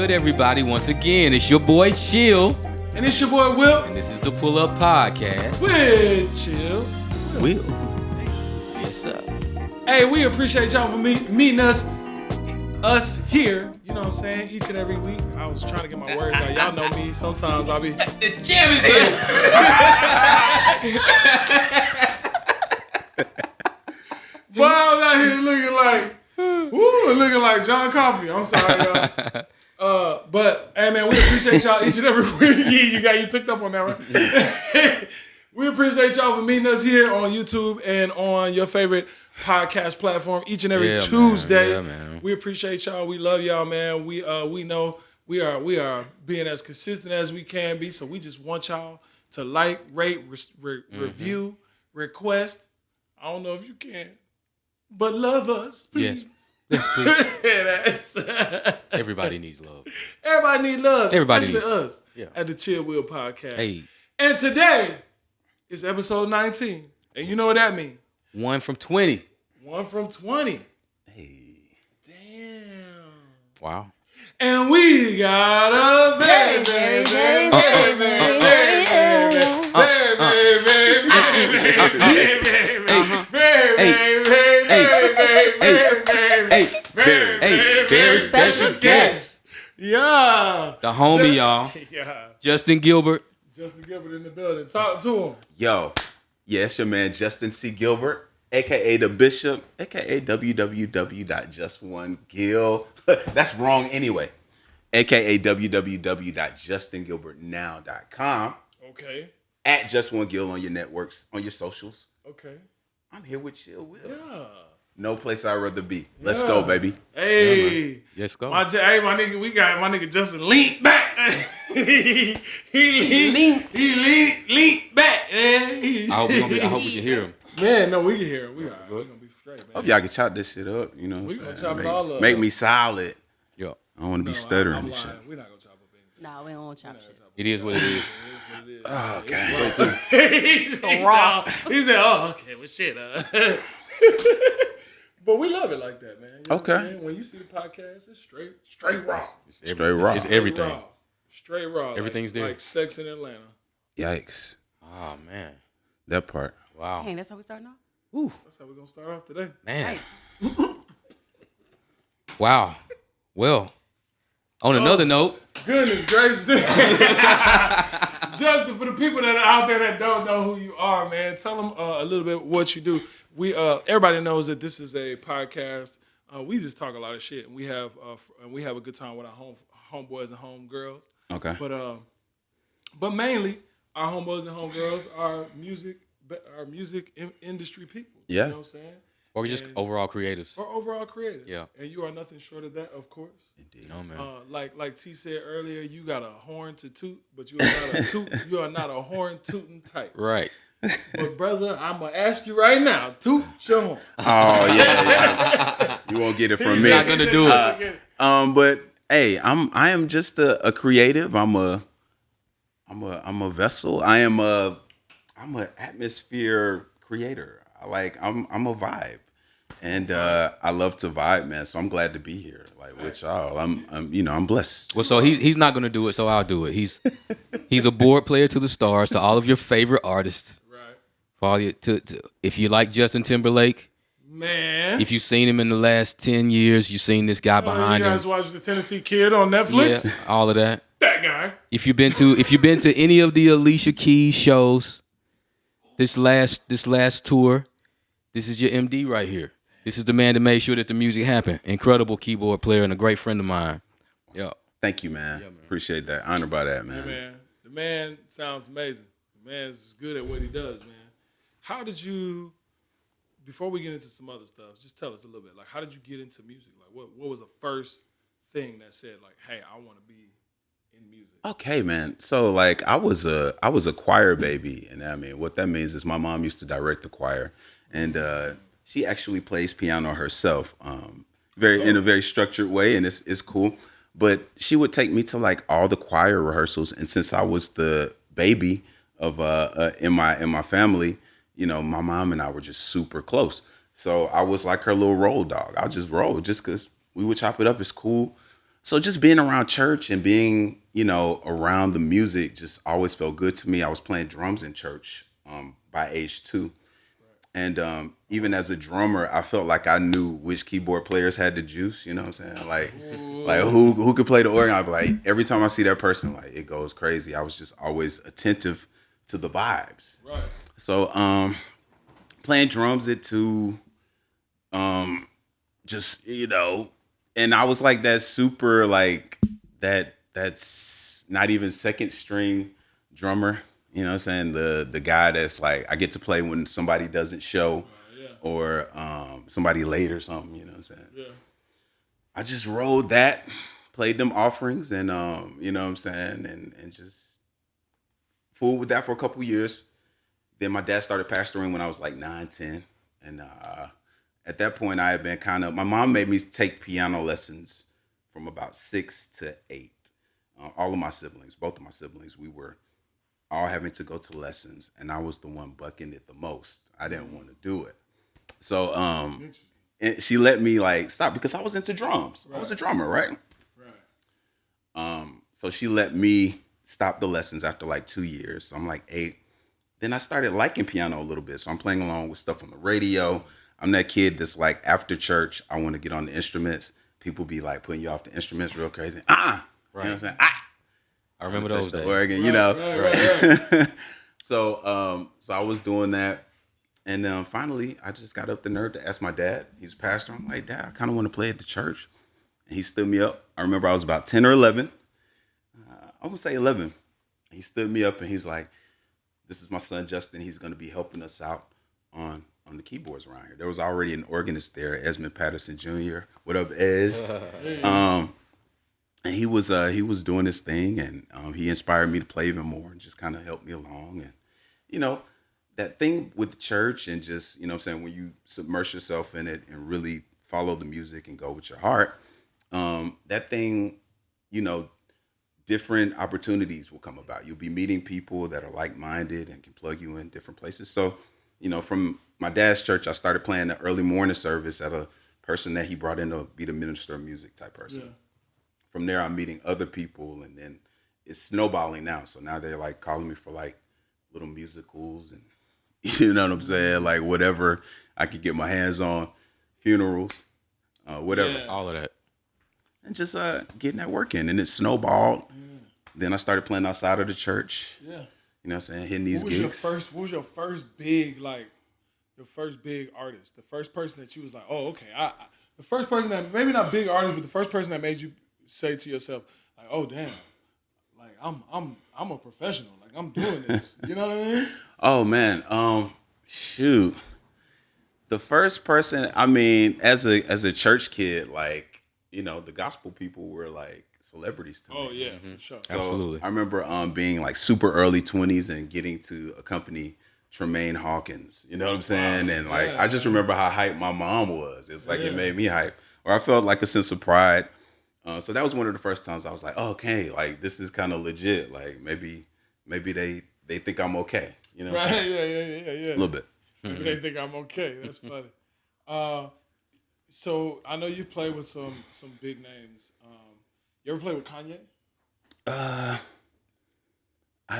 good, everybody? Once again, it's your boy Chill. And it's your boy Will. And this is the Pull Up Podcast. With Chill. Will. Yes, sir. Hey, we appreciate y'all for meeting us here. You know what I'm saying? Each and every week. I was trying to get my words out. Y'all know me. Sometimes I'll be... The jam is here. Boy, I was out here looking like John Coffey. I'm sorry, y'all. But hey, man, we appreciate y'all each and every week. You picked up on that, right? We appreciate y'all for meeting us here on YouTube and on your favorite podcast platform each and every Tuesday. Man. Yeah, man. We appreciate y'all. We love y'all, man. We know we are being as consistent as we can be. So we just want y'all to like, rate, review, request. I don't know if you can, but love us, please. Yes, please. Everybody needs love. Everybody needs love. Everybody especially needs us at the CHILLW podcast. Hey. And today is episode 19. And you know what that means? 1 from 20. 1 from 20. Hey. Damn. Wow. And we got a very special guest. Yeah. The homie, y'all. Yeah. Justin Gilbert. Justin Gilbert in the building. Talk to him. Yo. Yeah, it's your man Justin C. Gilbert, a.k.a. The Bishop, a.k.a. www.just1gil. That's wrong anyway. A.k.a. www.justingilbertnow.com. Okay. At Just1Gil on your networks, on your socials. Okay. I'm here with Chill Will. Yeah. No place I'd rather be. Let's go, baby. Hey. Let's go. My nigga Justin leaned back. he leaned back. I hope we can hear him. Man, no, we can hear him. We gonna be straight, man. Hope y'all can chop this shit up. You know what I'm saying? Gonna chop it all up. Make me solid. Yo. I don't want to be stuttering and shit. We're not gonna chop up anything. No, we don't chop shit. It is what it is. Oh, okay. He said, "Oh, okay, well, shit." But we love it like that, man. You know Okay. what I'm saying? When you see the podcast, it's straight raw. Straight raw. It's everything. Straight raw. Everything's there. Like Sex in Atlanta. Yikes. Oh, man. That part. Wow. Dang, that's how we starting off? Ooh. That's how we're gonna start off today. Man. Wow. Well, on another note. Goodness gracious. Justin, for the people that are out there that don't know who you are, man, tell them a little bit what you do. Everybody knows that this is a podcast. We just talk a lot of shit, and we have a good time with our homeboys and homegirls. Okay. But mainly our homeboys and homegirls are music industry people. Yeah. You know what I'm saying? Or just overall creatives. Or overall creators. Yeah. And you are nothing short of that, of course. Indeed. No, man. Like T said earlier, you got a horn to toot, but you are not a horn tooting type. Right. But brother, I'm gonna ask you right now, toot your horn. Oh yeah. You won't get it from me. He's not gonna do it. But hey, I am just a creative. I'm a vessel. I'm an atmosphere creator. I'm a vibe. And I love to vibe, man. So I'm glad to be here, with y'all. I'm blessed. Well, so he's not gonna do it, so I'll do it. He's a board player to the stars, to all of your favorite artists. Right. For all if you like Justin Timberlake, man. if you've seen him in the last 10 years, you've seen this guy behind him. You guys him. watch the Tennessee Kid on Netflix? Yeah, all of that. That guy. If you've been to any of the Alicia Keys shows, this last tour, this is your MD right here. This is the man that made sure that the music happened. Incredible keyboard player and a great friend of mine. Yeah. Thank you, man. Appreciate that. Honored by that, man. Yeah, man. The man sounds amazing. The man's good at what he does, man. How did you, before we get into some other stuff, just tell us a little bit. Like, how did you get into music? Like, what was the first thing that said, like, hey, I want to be in music? Okay, man. So, I was a choir baby. And I mean, what that means is my mom used to direct the choir. And she actually plays piano herself, in a very structured way, and it's cool. But she would take me to all the choir rehearsals, and since I was the baby of in my family, my mom and I were just super close. So I was like her little roll dog. I'll just roll just because we would chop it up. It's cool. So just being around church and being, around the music just always felt good to me. I was playing drums in church by age 2. And even as a drummer, I felt like I knew which keyboard players had the juice. You know what I'm saying? Like who could play the organ? I'd be like, every time I see that person, like it goes crazy. I was just always attentive to the vibes. Right. So playing drums at 2, just and I was like that super like that's not even second string drummer. You know what I'm saying? The guy that's like, I get to play when somebody doesn't show or somebody late or something, you know what I'm saying? Yeah. I just rode that, played them offerings and, you know what I'm saying? And just fooled with that for a couple years. Then my dad started pastoring when I was like 9, 10. And at that point I had been my mom made me take piano lessons from about 6 to 8. All of my siblings, both of my siblings, we were all having to go to lessons, and I was the one bucking it the most. I didn't want to do it. So and she let me like stop because I was into drums. Right. I was a drummer, right? Right. So she let me stop the lessons after like 2 years. So I'm like 8. Then I started liking piano a little bit. So I'm playing along with stuff on the radio. I'm that kid that's like, after church, I want to get on the instruments. People be like putting you off the instruments real crazy. Right. You know what I'm saying? I remember those days. Organ, Right. So I was doing that. And then finally, I just got up the nerve to ask my dad. He's a pastor. I'm like, Dad, I kind of want to play at the church. And he stood me up. I remember I was about 10 or 11. I would say 11. He stood me up and he's like, this is my son, Justin. He's going to be helping us out on the keyboards around here. There was already an organist there, Esmond Patterson Jr. What up, Ez? And he was doing his thing, and he inspired me to play even more and just kind of helped me along. And, that thing with the church and just, what I'm saying, when you submerge yourself in it and really follow the music and go with your heart, that thing, different opportunities will come about. You'll be meeting people that are like-minded and can plug you in different places. So, from my dad's church, I started playing the early morning service at a person that he brought in to be the minister of music type person. Yeah. From there, I'm meeting other people, and then it's snowballing now. So now they're like calling me for like little musicals and, you know what I'm saying? Like whatever I could get my hands on, funerals, whatever. Yeah. All of that. And just getting that work in. And it snowballed. Then I started playing outside of the church. Yeah. You know what I'm saying? Hitting these gigs. What was your first big, artist? The first person that you was like, oh, okay. The first person that, maybe not big artist, but the first person that made you say to yourself, like, oh damn, like I'm a professional, like I'm doing this. You know what I mean? Oh man, shoot. The first person, I mean, as a church kid, like, the gospel people were like celebrities to me. Oh yeah, for sure. So Absolutely. I remember being like super early 20s and getting to accompany Tremaine Hawkins. You know what I'm saying? And like I just remember how hyped my mom was. It's like it made me hype. Or I felt like a sense of pride. So that was one of the first times I was like, oh, okay, like this is kind of legit. Like maybe they think I'm okay. You know what I'm saying? Yeah. A little bit. Maybe they think I'm okay. That's funny. So I know you play with some big names. You ever play with Kanye? I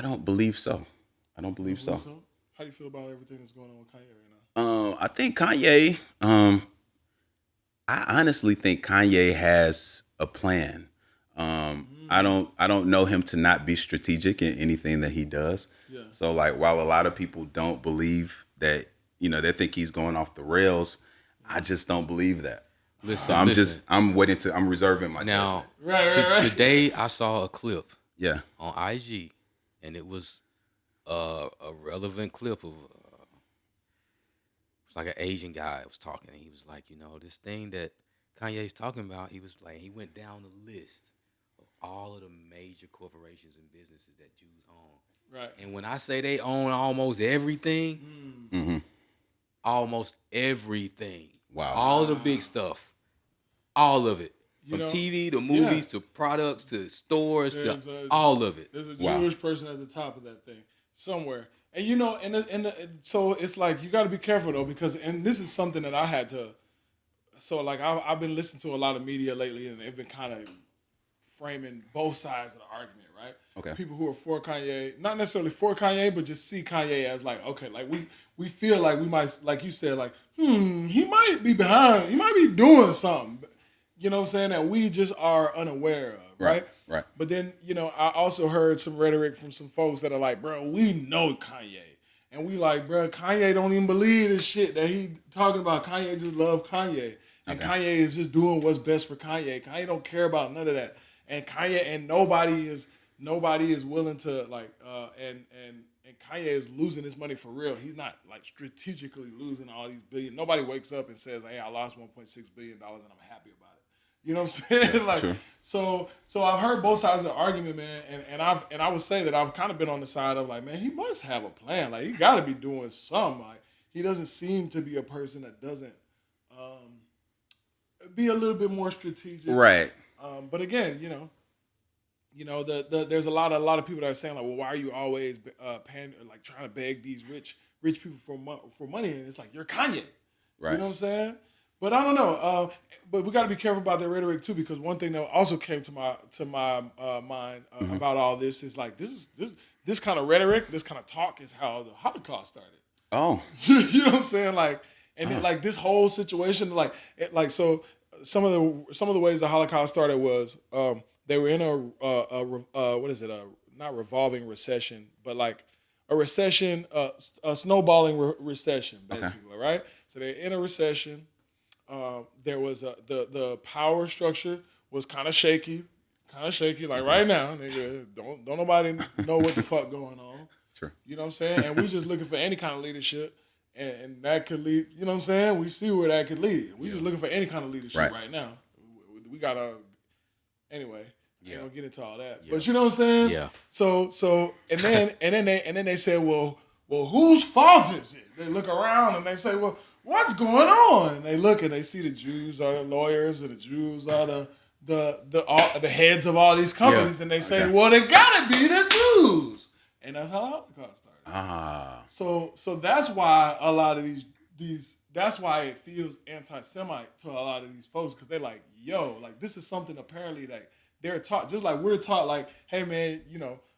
don't believe so. How do you feel about everything that's going on with Kanye right now? I think Kanye. I honestly think Kanye has a plan. I don't know him to not be strategic in anything that he does. Yeah. So like, while a lot of people don't believe that, they think he's going off the rails, I just don't believe that. Listen, so I'm reserving my now. Judgment. Right. Today I saw a clip. Yeah. On IG, and it was a relevant clip of it's like an Asian guy was talking, and he was like, this thing that Kanye's talking about, he was like, he went down the list of all of the major corporations and businesses that Jews own. Right. And when I say they own almost everything, almost everything. Wow. All of the big stuff. All of it. From TV to movies to products to stores to all of it. There's a Jewish person at the top of that thing somewhere. And so it's like you got to be careful though, because this is something that I had to. So like I've been listening to a lot of media lately, and they've been kind of framing both sides of the argument, right? Okay. People who are for Kanye, not necessarily for Kanye, but just see Kanye as like, okay, like we feel like we might, like you said, like, he might be behind, he might be doing something, you know what I'm saying, that we just are unaware of, right? Right. But then, I also heard some rhetoric from some folks that are like, bro, we know Kanye. And we like, bro, Kanye don't even believe this shit that he talking about. Kanye just love Kanye. And Kanye is just doing what's best for Kanye. Kanye don't care about none of that. And Kanye and nobody is willing to like and Kanye is losing his money for real. He's not like strategically losing all these billion. Nobody wakes up and says, "Hey, I lost $1.6 billion and I'm happy about it." You know what I'm saying? Yeah, like sure. so I've heard both sides of the argument, man, and I would say that I've kind of been on the side of like, man, he must have a plan. Like he got to be doing something. Like he doesn't seem to be a person that doesn't be a little bit more strategic, Right. But again, there's a lot of people that are saying like, well, why are you always like trying to beg these rich people for money? And it's like, you're Kanye, Right. You know what I'm saying? But I don't know. But we got to be careful about that rhetoric too, because one thing that also came to my mind about all this is like this kind of rhetoric, this kind of talk is how the Holocaust started. Oh. You know what I'm saying? Like, and then, like this whole situation, so some of the ways the Holocaust started was they were in a not revolving recession, but like a recession, a snowballing recession, basically, right? So they're in a recession. There was the power structure was kind of shaky, like right now, nigga. Don't nobody know what the fuck going on. Sure. You know what I'm saying? And we just looking for any kind of leadership, and that could lead. You know what I'm saying? We see where that could lead. We just looking for any kind of leadership right now. We gotta anyway. Yeah. Ain't gonna get into all that, but you know what I'm saying? Yeah. So and then they say, well, whose fault is it? They look around and they say, well, what's going on? And they look and they see the Jews are the lawyers and the Jews are the heads of all these companies, and they say, well, it gotta be the Jews, and that's how the Holocaust started. Ah. So that's why a lot of these that's why it feels anti-Semite to a lot of these folks, because they're like, yo, like this is something apparently like they're taught, just like we're taught, like, hey man,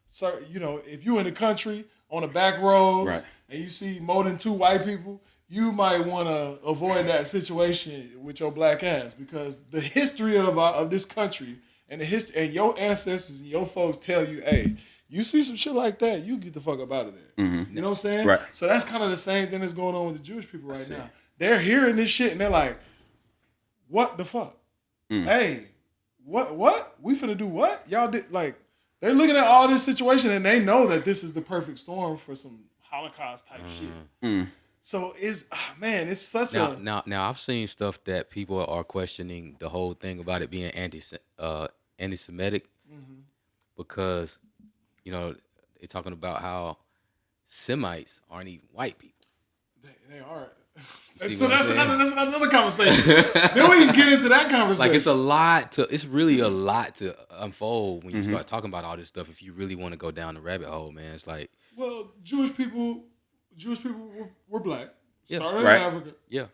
sir, if you're in the country on the back roads and you see more than 2 white people, you might want to avoid that situation with your black ass, because the history of this country and the history and your ancestors and your folks tell you, hey, you see some shit like that, you get the fuck up out of there. Mm-hmm. You know what I'm saying? Right. So that's kind of the same thing that's going on with the Jewish people right now. They're hearing this shit and they're like, what the fuck? Hey, what? We finna do what? Y'all did, like, they're looking at all this situation and they know that this is the perfect storm for some Holocaust type shit. So it's such now I've seen stuff that people are questioning the whole thing about it being anti-Semitic, because they're talking about how Semites aren't even white people. They aren't. So that's another conversation. Then we can get into that conversation. Like it's really a lot to unfold when you start talking about all this stuff. If you really want to go down the rabbit hole, man, it's like, well, Jewish people were black. Started in Africa. Yeah.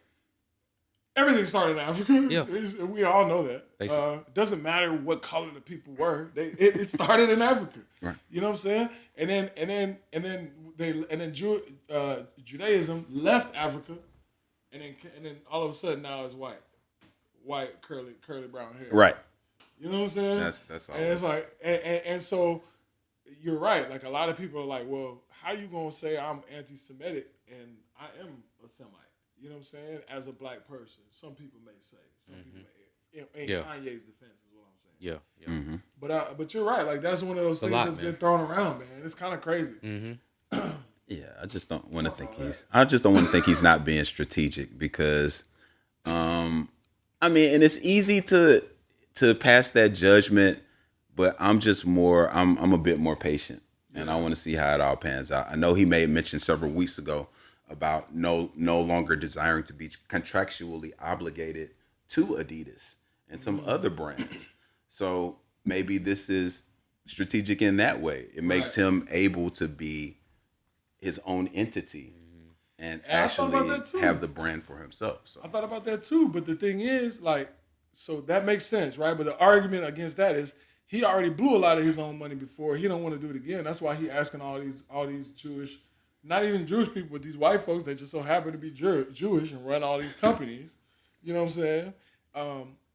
Everything started in Africa. Yeah. We all know that. It doesn't matter what color the people were. It started in Africa. Right. You know what I'm saying? And then Judaism left Africa, and then all of a sudden now it's white curly brown hair. Right. You know what I'm saying? That's all. And it's like, and so you're right. Like a lot of people are like, well, how you gonna say I'm anti-Semitic and I am a Semite? You know what I'm saying? As a black person, some people may say, some people may. In Kanye's defense is what I'm saying. Yeah. Mm-hmm. But you're right. Like that's one of those things that's been thrown around, man. It's kind of crazy. Mm-hmm. Yeah, I just don't want to think he's not being strategic, because, and it's easy to pass that judgment, but I'm a bit more patient, and I want to see how it all pans out. I know he made mention several weeks ago about no longer desiring to be contractually obligated to Adidas and some other brands. So maybe this is strategic in that way. It makes him able to be his own entity and actually have the brand for himself. So I thought about that too, but the thing is, like, so that makes sense, right? But the argument against that is he already blew a lot of his own money before. He don't want to do it again. That's why he asking all these Jewish, not even Jewish people, but these white folks that just so happen to be Jewish and run all these companies. You know what I'm saying?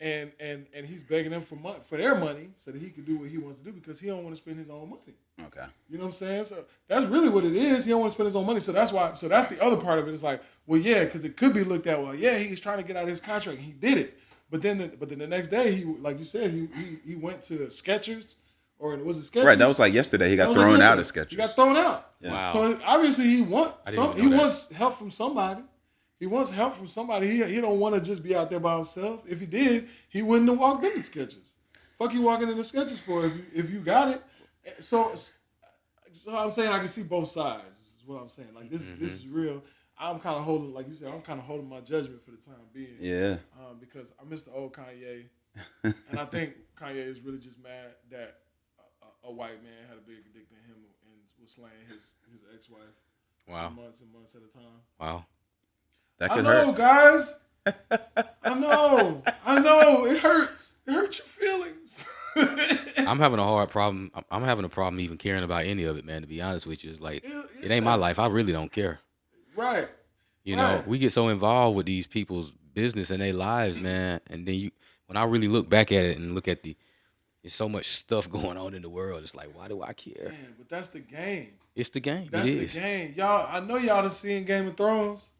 And he's begging them for their money so that he can do what he wants to do because he don't want to spend his own money. Okay. You know what I'm saying? So that's really what it is. He don't want to spend his own money. So that's why. So that's the other part of it. It's like, well, yeah, because it could be looked at. Well, yeah, he's trying to get out of his contract. He did it. But then the next day, he, like you said, he went to Skechers, or was it Skechers? Right. That was like yesterday. He got thrown out of Skechers. He got thrown out. Yeah. Wow. So obviously he wants help from somebody. He wants help from somebody. He don't want to just be out there by himself. If he did, he wouldn't have walked into Skechers. Fuck you walking into Skechers for if you got it. So I'm saying I can see both sides. Is what I'm saying. Like this is real. I'm kind of holding, like you said, I'm kind of holding my judgment for the time being. Yeah. Because I miss the old Kanye, and I think Kanye is really just mad that a white man had a big dick to him and was slaying his ex-wife. Wow. Months and months at a time. Wow. That I could know, hurt. guys. I know. It hurts. It hurts your feelings. I'm having a hard problem. I'm having a problem even caring about any of it, man. To be honest with you, it's like it ain't my life. I really don't care. Right. You know, we get so involved with these people's business and their lives, man. And then when I really look back at it and look at there's so much stuff going on in the world. It's like, why do I care? Man, but that's the game. It's the game. That's it the is. game. Y'all, I know y'all have seen Game of Thrones.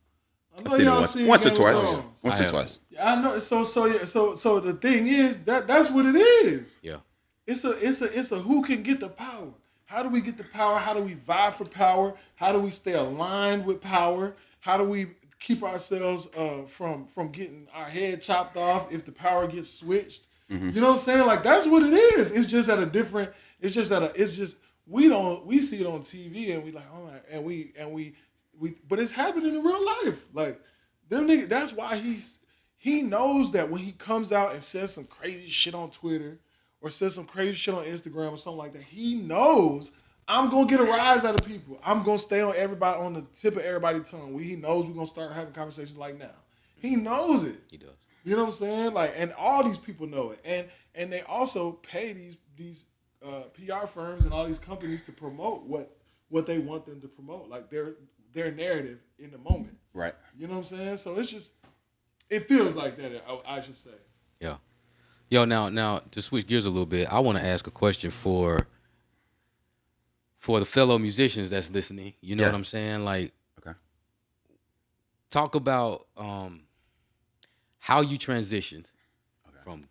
I know I've seen it y'all seen once or Game of twice. Thrones. Once or twice. I know. So the thing is that's what it is. Yeah. It's a who can get the power. How do we get the power? How do we vie for power? How do we stay aligned with power? How do we keep ourselves from getting our head chopped off if the power gets switched? Mm-hmm. You know what I'm saying? Like that's what it is. It's just at a different. It's just we see it on TV and we like and we but it's happening in real life. Like them niggas. That's why he knows that when he comes out and says some crazy shit on Twitter or says some crazy shit on Instagram or something like that, he knows I'm gonna get a rise out of people. I'm gonna stay on the tip of everybody's tongue. He knows we're gonna start having conversations like now. He knows it. He does. You know what I'm saying? Like, and all these people know it, and they also pay these PR firms and all these companies to promote what they want them to promote, like their narrative in the moment. Right. You know what I'm saying? So it feels like that. I should say. Yeah. Yo, now to switch gears a little bit, I want to ask a question for the fellow musicians that's listening. You know what I'm saying? Like, okay. Talk about how you transitioned from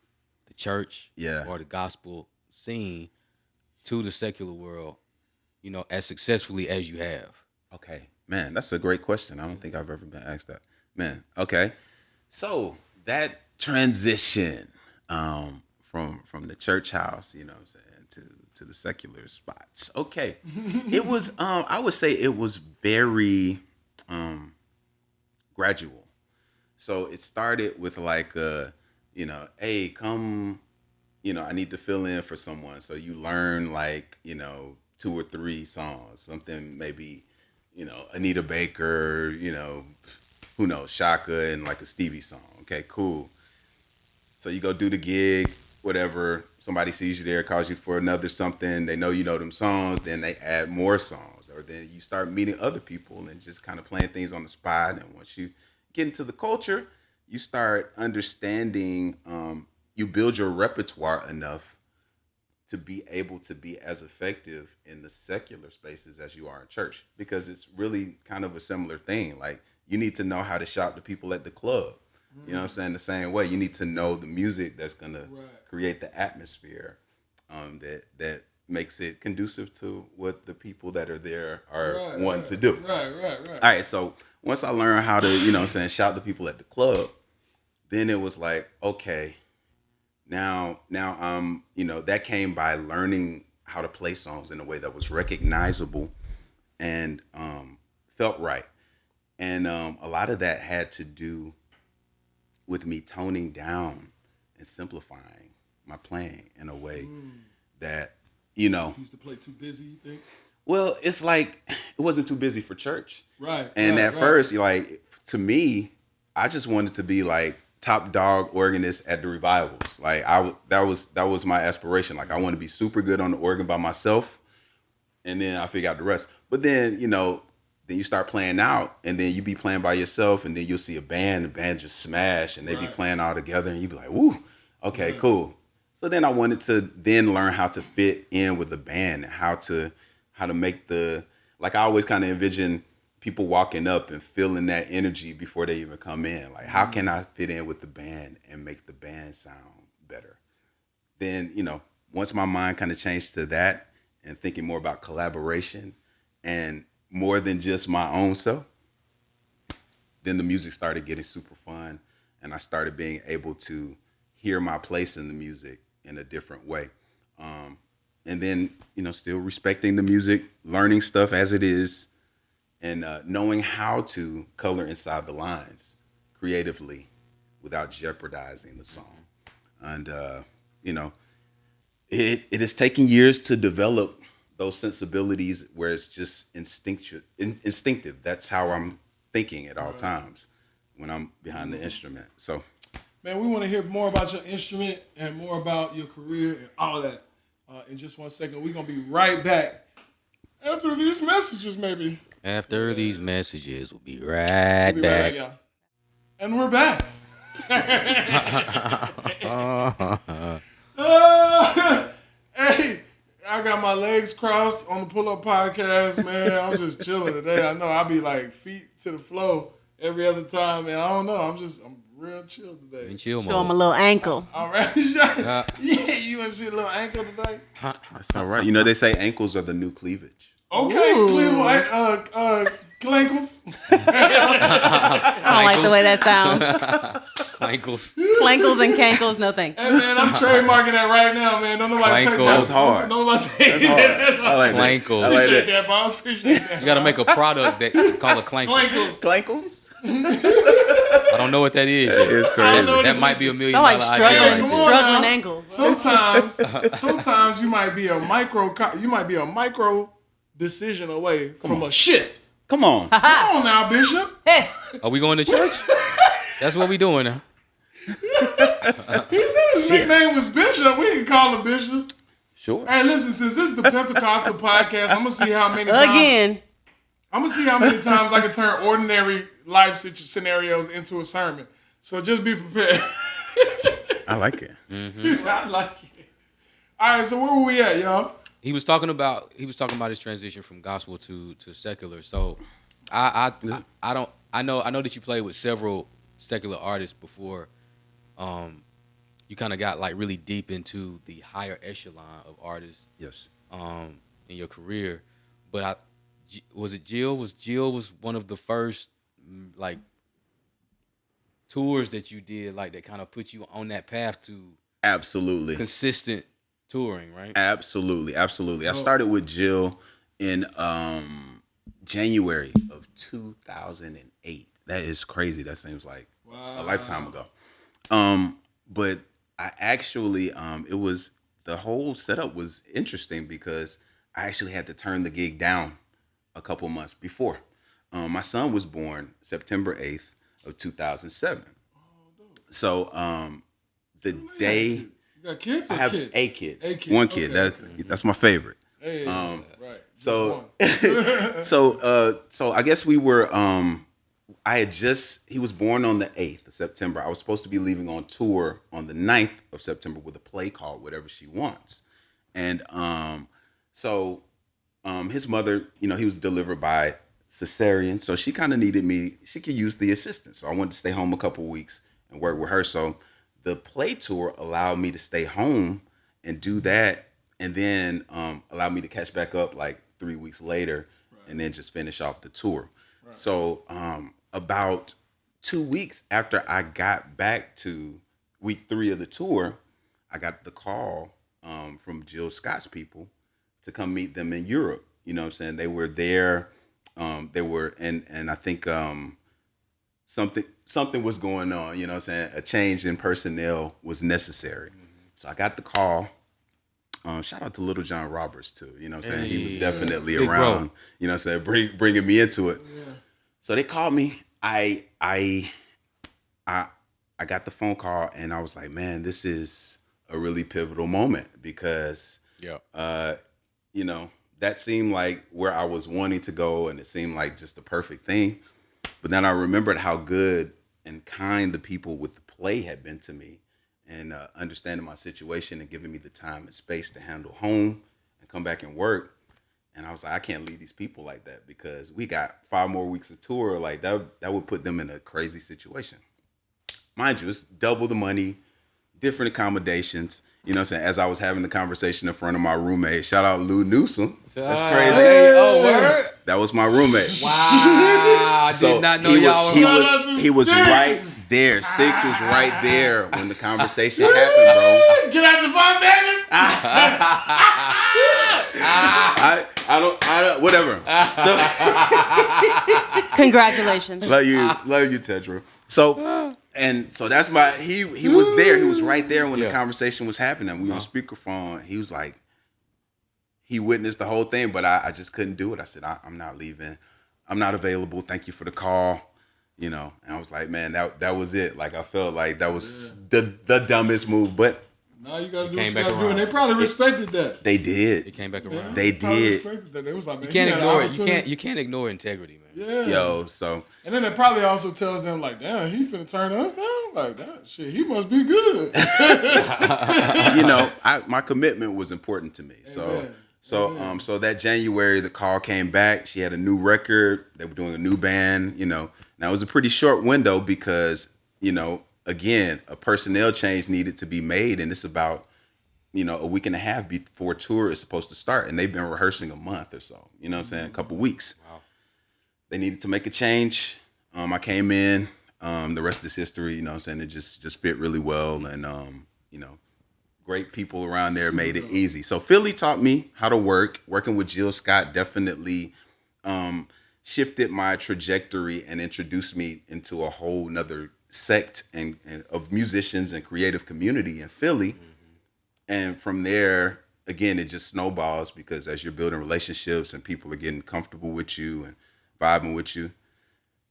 the church or the gospel scene to the secular world, you know, as successfully as you have. Okay. Man, that's a great question. I don't think I've ever been asked that. Man, okay. So that transition from the church house, you know what I'm saying, to the secular spots. Okay. It was I would say it was very gradual. So it started with like hey, come, I need to fill in for someone. So you learn like, 2 or 3 songs, something maybe, Anita Baker, who knows, Shaka and like a Stevie song. Okay, cool. So you go do the gig, whatever. Somebody sees you there, calls you for another something. They know you know them songs. Then they add more songs. Or then you start meeting other people and just kind of playing things on the spot. And once you get into the culture, you start understanding, you build your repertoire enough to be able to be as effective in the secular spaces as you are in church. Because it's really kind of a similar thing. Like, you need to know how to shout to people at the club. You know what I'm saying? The same way, you need to know the music that's going to create the atmosphere that makes it conducive to what the people that are there are wanting to do. Right. All right, so once I learned how to, shout to people at the club, then it was like, okay, now that came by learning how to play songs in a way that was recognizable and felt right. And a lot of that had to do with me toning down and simplifying my playing in a way that, You used to play too busy, you think? Well, it's like it wasn't too busy for church. Right. And at first, like, to me, I just wanted to be like top dog organist at the revivals. Like that was my aspiration. Like I want to be super good on the organ by myself, and then I figure out the rest. But then then you start playing out, and then you be playing by yourself, and then you'll see a band, and the band just smash, and they be playing all together, and you be like, woo, okay, cool. So then I wanted to then learn how to fit in with the band, and how to make like I always kind of envision people walking up and feeling that energy before they even come in. Like, how can I fit in with the band and make the band sound better? Then, once my mind kind of changed to that and thinking more about collaboration and more than just my own self, then the music started getting super fun, and I started being able to hear my place in the music in a different way. And then, still respecting the music, learning stuff as it is, and knowing how to color inside the lines creatively without jeopardizing the song. And, it has taken years to develop those sensibilities where it's just instinctive. That's how I'm thinking at all times when I'm behind the instrument. So, man, we want to hear more about your instrument and more about your career and all that. In just 1 second, we're going to be right back after these messages, maybe. After these messages, we'll be right back. Y'all. And we're back. Hey, I got my legs crossed on the Pull Up Podcast, man. I'm just chilling today. I know I'll be like feet to the floor every other time, man. I don't know. I'm real chill today. In chill mode. Show him a little ankle. All right. Yeah, you want to see a little ankle today? that's all right. They say ankles are the new cleavage. Okay, Cleveland, clankles. I don't like the way that sounds. Clankles. Clankles and cankles, no thanks. Hey, man, I'm trademarking that right now, man. Don't nobody take that. That's hard. Don't nobody take That's hard. I like Clankles. that. I like Appreciate that. that, boss. Appreciate that. You got to make a product that you call it clankle. Clankles. Clankles? I don't know what that is yet. It's I crazy. know That might be $1 million Sound like idea. struggling, Come on struggling now. ankles. Sometimes you might be a micro decision away from a shift. Come on. Come on now, Bishop. Hey, Are we going to church? That's what we doing now. He said his nickname was Bishop. We can call him Bishop. Sure. Hey, listen, since this is the Pentecostal podcast, I'm gonna see how many times. again. I'm gonna see how many times I can turn ordinary life scenarios into a sermon. So just be prepared. I like it. He said, I like it. All right, so where were we at, y'all? He was talking about his transition from gospel to secular. So I know that you played with several secular artists before. You kind of got like really deep into the higher echelon of artists. Yes. In your career, but was it Jill? Was Jill one of the first like tours that you did, like that kind of put you on that path to Absolutely. consistent touring, right? Absolutely. I started with Jill in January of 2008. That is crazy. That seems like a lifetime ago. But I actually, the whole setup was interesting because I actually had to turn the gig down a couple months before. My son was born September 8th of 2007. So the day... You got kids or I have kids? a kid. A kid. One kid. Okay. That's my favorite. Hey, right. So Just so I guess we were he was born on the 8th of September. I was supposed to be leaving on tour on the 9th of September with a play called Whatever She Wants. And his mother, he was delivered by cesarean, so she kind of needed me. She could use the assistant. So I wanted to stay home a couple weeks and work with her. So the play tour allowed me to stay home and do that, and then allowed me to catch back up like 3 weeks later, and then just finish off the tour. Right. So about 2 weeks after I got back to week 3 of the tour, I got the call from Jill Scott's people to come meet them in Europe. You know what I'm saying? They were there. And I think something was going on, you know what I'm saying? A change in personnel was necessary. Mm-hmm. So I got the call. Shout out to Little John Roberts too, you know what I'm saying? He was definitely around, you know what I'm saying, bringing me into it. Yeah. So they called me. I I got the phone call and I was like, man, this is a really pivotal moment because, you know, that seemed like where I was wanting to go and it seemed like just the perfect thing. But then I remembered how good and kind the people with the play had been to me and understanding my situation and giving me the time and space to handle home and come back and work. And I was like, I can't leave these people like that because we got 5 more weeks of tour. Like that would put them in a crazy situation. Mind you, it's double the money, different accommodations. You know what I'm saying? As I was having the conversation in front of my roommate, shout out Lou Newsom. That's crazy. Oh, word? That was my roommate. Wow. I did not know y'all were. He was right there. Sticks was right there when the conversation happened, bro. Get out your phone, Tedra. I don't, whatever. So, Congratulations. love you, Tedra. So, and so that's my. He was there. He was right there when the conversation was happening. We were on speakerphone. He was like, he witnessed the whole thing, but I just couldn't do it. I said, I'm not leaving. I'm not available. Thank you for the call. You know, and I was like, man, that was it. Like I felt like that was the dumbest move, but. Now you gotta do what you gotta do, and they probably respected that. They did. It came back around. Yeah, They did. respected that. They was like, man, You can't had an ignore it. opportunity. You can't ignore integrity, man. Yeah. Yo, so And then it probably also tells them like, damn, he finna turn us down. Like that shit, he must be good. you know, my commitment was important to me. Amen. So that January, the call came back. She had a new record. They were doing a new band. You know, now it was a pretty short window because you know, again, a personnel change needed to be made, and it's about a week and a half before tour is supposed to start, and they've been rehearsing a month or so. You know what I'm saying? A couple weeks. Wow. They needed to make a change. I came in. The rest is history. You know what I'm saying? It just fit really well, and great people around there made it easy. So Philly taught me how to work. Working with Jill Scott definitely shifted my trajectory and introduced me into a whole nother sect and of musicians and creative community in Philly. Mm-hmm. And from there, again, it just snowballs because as you're building relationships and people are getting comfortable with you and vibing with you,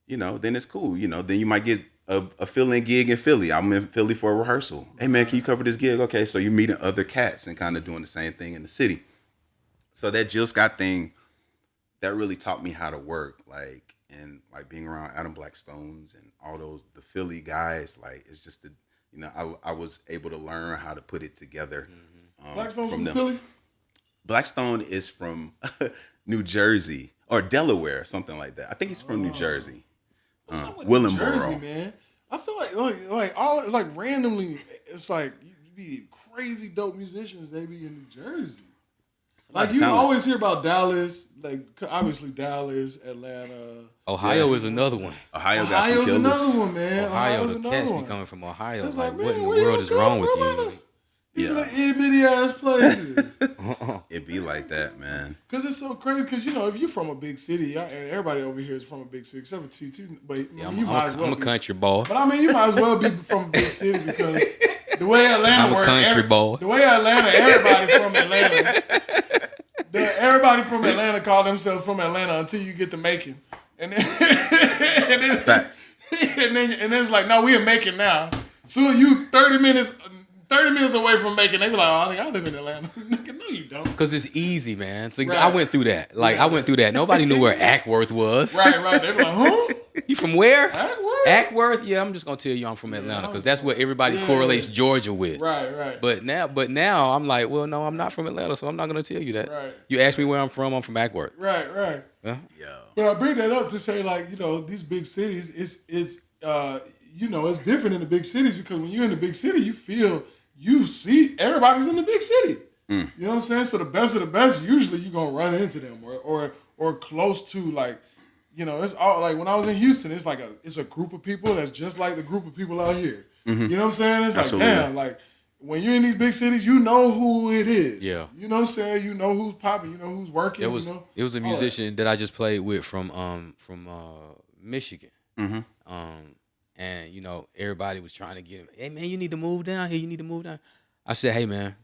then it's cool. Then you might get a fill-in gig in Philly. I'm in Philly for a rehearsal. Hey, man, can you cover this gig? Okay, so you're meeting other cats and kind of doing the same thing in the city. So that Jill Scott thing, that really taught me how to work, and being around Adam Blackstones and all the Philly guys, it's just I was able to learn how to put it together. Blackstone's from Philly? Blackstone is from New Jersey or Delaware, something like that. I think he's from New Jersey. What's up with Willenboro. New Jersey, man? I feel like all randomly, it's like you be crazy dope musicians. They be in New Jersey. Like you always hear about Dallas, obviously Dallas, Atlanta. Ohio is another one. Ohio's another one, man. Ohio, the cats be coming from Ohio. It's like, what in the world is wrong with you? These little itty ass places. It be like that, man. Because it's so crazy. Because if you're from a big city, and everybody over here is from a big city, except for TT, but I'm a country boy. But you might as well be from a big city because the way Atlanta works, country boy. The way Atlanta, everybody from Atlanta call themselves from Atlanta until you get to Macon, and then Facts. and then it's like, no, we in Macon now. Soon you 30 minutes away from Macon, they be like, oh, I live in Atlanta. Nigga, no, you don't. Because it's easy, man. Right. Right. I went through that. I went through that. Nobody knew where Ackworth was. Right. They be like, huh? You from where? Ackworth? Ackworth? Yeah, I'm just gonna tell you I'm from Atlanta because that's what everybody correlates Georgia with. Right. But now I'm like, well, no, I'm not from Atlanta, so I'm not gonna tell you that. Right. You ask me where I'm from Ackworth. Right. Huh? Yeah. But I bring that up to say, these big cities, it's different in the big cities because when you're in the big city, you see everybody's in the big city. You know what I'm saying? So the best of the best, usually you're gonna run into them or close to it's all when I was in Houston, it's a group of people that's just like the group of people out here. Mm-hmm. You know what I'm saying? It's Absolutely. When you're in these big cities, you know who it is. Yeah. You know what I'm saying? You know who's popping. You know who's working. It was a musician that I just played with from Michigan. Mm-hmm. And everybody was trying to get him. Hey man, you need to move down here. You need to move down. I said, hey man.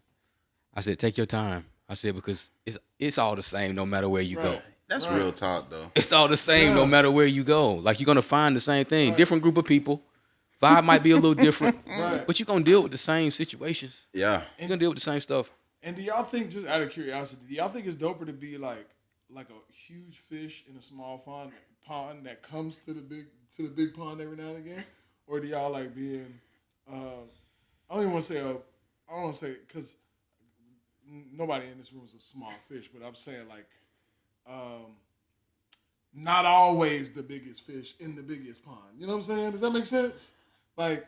I said, take your time. I said because it's all the same no matter where you go. That's real talk though. It's all the same no matter where you go. You're gonna find the same thing. Different group of people, Vibe might be a little different, Right. but you're gonna deal with the same situations. Yeah. You're gonna deal with the same stuff. And do y'all think, just out of curiosity, do y'all think it's doper to be like a huge fish in a small pond that comes to the big pond every now and again, or do y'all like being? I don't even want to say I don't want to say because nobody in this room is a small fish, but I'm saying like not always the biggest fish in the biggest pond. You know what I'm saying? Does that make sense? Like,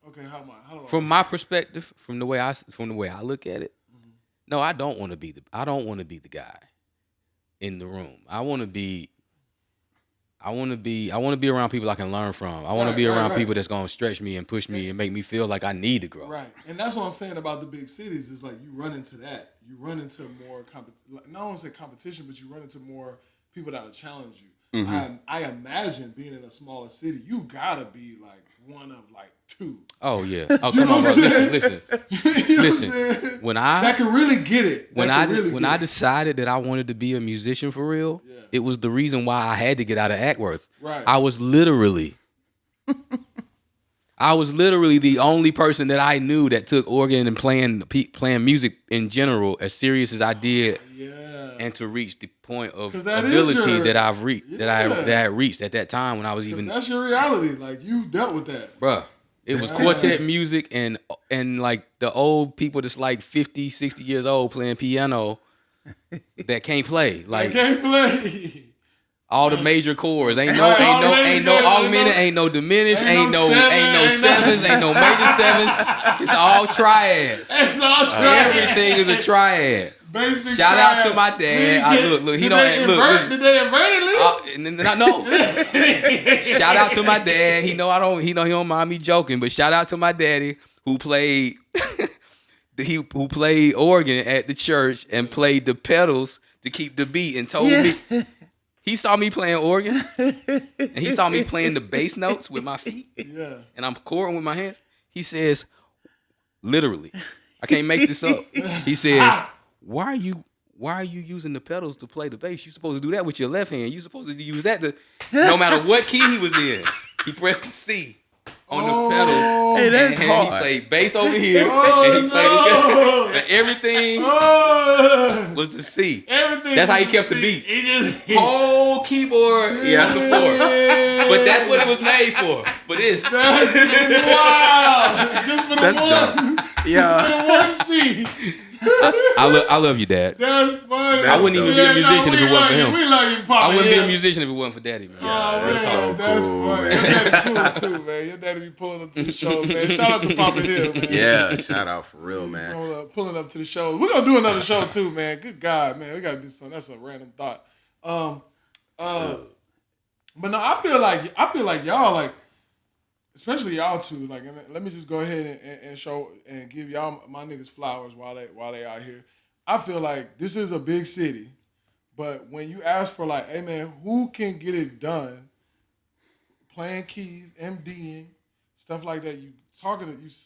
okay, how do I? From my perspective, from the way I look at it, no, I don't want to be the guy in the room. I want to be around people I can learn from. I want to be around people that's gonna stretch me and push me and make me feel like I need to grow. Right, and that's what I'm saying about the big cities. Is like you run into that. You run into more not only say competition, but you run into more people that'll challenge you. I imagine being in a smaller city, you gotta be like one of like two. Oh yeah. Oh come on, bro. Listen. Listen. When that can really get it. When I decided that I wanted to be a musician for real, it was the reason why I had to get out of Ackworth. Right. I was literally the only person that I knew that took organ and playing music in general as serious as I did, and to reach the point of ability that I've reached, that I reached at that time when I was even. That's your reality. Like you dealt with that, bruh. It was quartet music and like the old people that's like 50, 60 years old playing piano that can't play. Like can't play. All the major chords. Ain't no augmented, ain't no diminished, ain't no sevens, ain't no major sevens. It's all triads. Everything is a triad. Basic Shout triad. out to my dad. Look, he don't look. Did they invert it? No. Shout out to my dad. He don't mind me joking, but shout out to my daddy who played who played organ at the church and played the pedals to keep the beat and told me he saw me playing organ and he saw me playing the bass notes with my feet. Yeah. And I'm chording with my hands. He says, literally, I can't make this up. He says, why are you using the pedals to play the bass? You're supposed to do that with your left hand. You're supposed to use that to, no matter what key he was in, he pressed the C on the pedals. Hey, that's and hard. he played bass over here, and he played again. And everything was the C. Everything. That's how he kept the beat. He just whole keyboard on the floor. But that's what it was made for. For this. Wow. Just for the That's one. dumb. Yeah. For the one C. I love you, Dad. That's funny. I wouldn't even be a musician if it wasn't for him. We love you, Papa. I wouldn't be a musician if it wasn't for Daddy, man. Oh, that's man, so that's cool, funny. man. Your daddy cool too, man. Your daddy be pulling up to the shows, man. Shout out to Papa Hill, man. Yeah, shout out for real, man. Pulling up to the shows. We're gonna do another show too, man. Good God, man. We gotta do something. That's a random thought. But no, I feel like y'all, like, especially y'all two, like, let me just go ahead and show and give y'all my niggas flowers while they out here. I feel like this is a big city, but when you ask for like, hey man, who can get it done, playing keys, MDing, stuff like that, you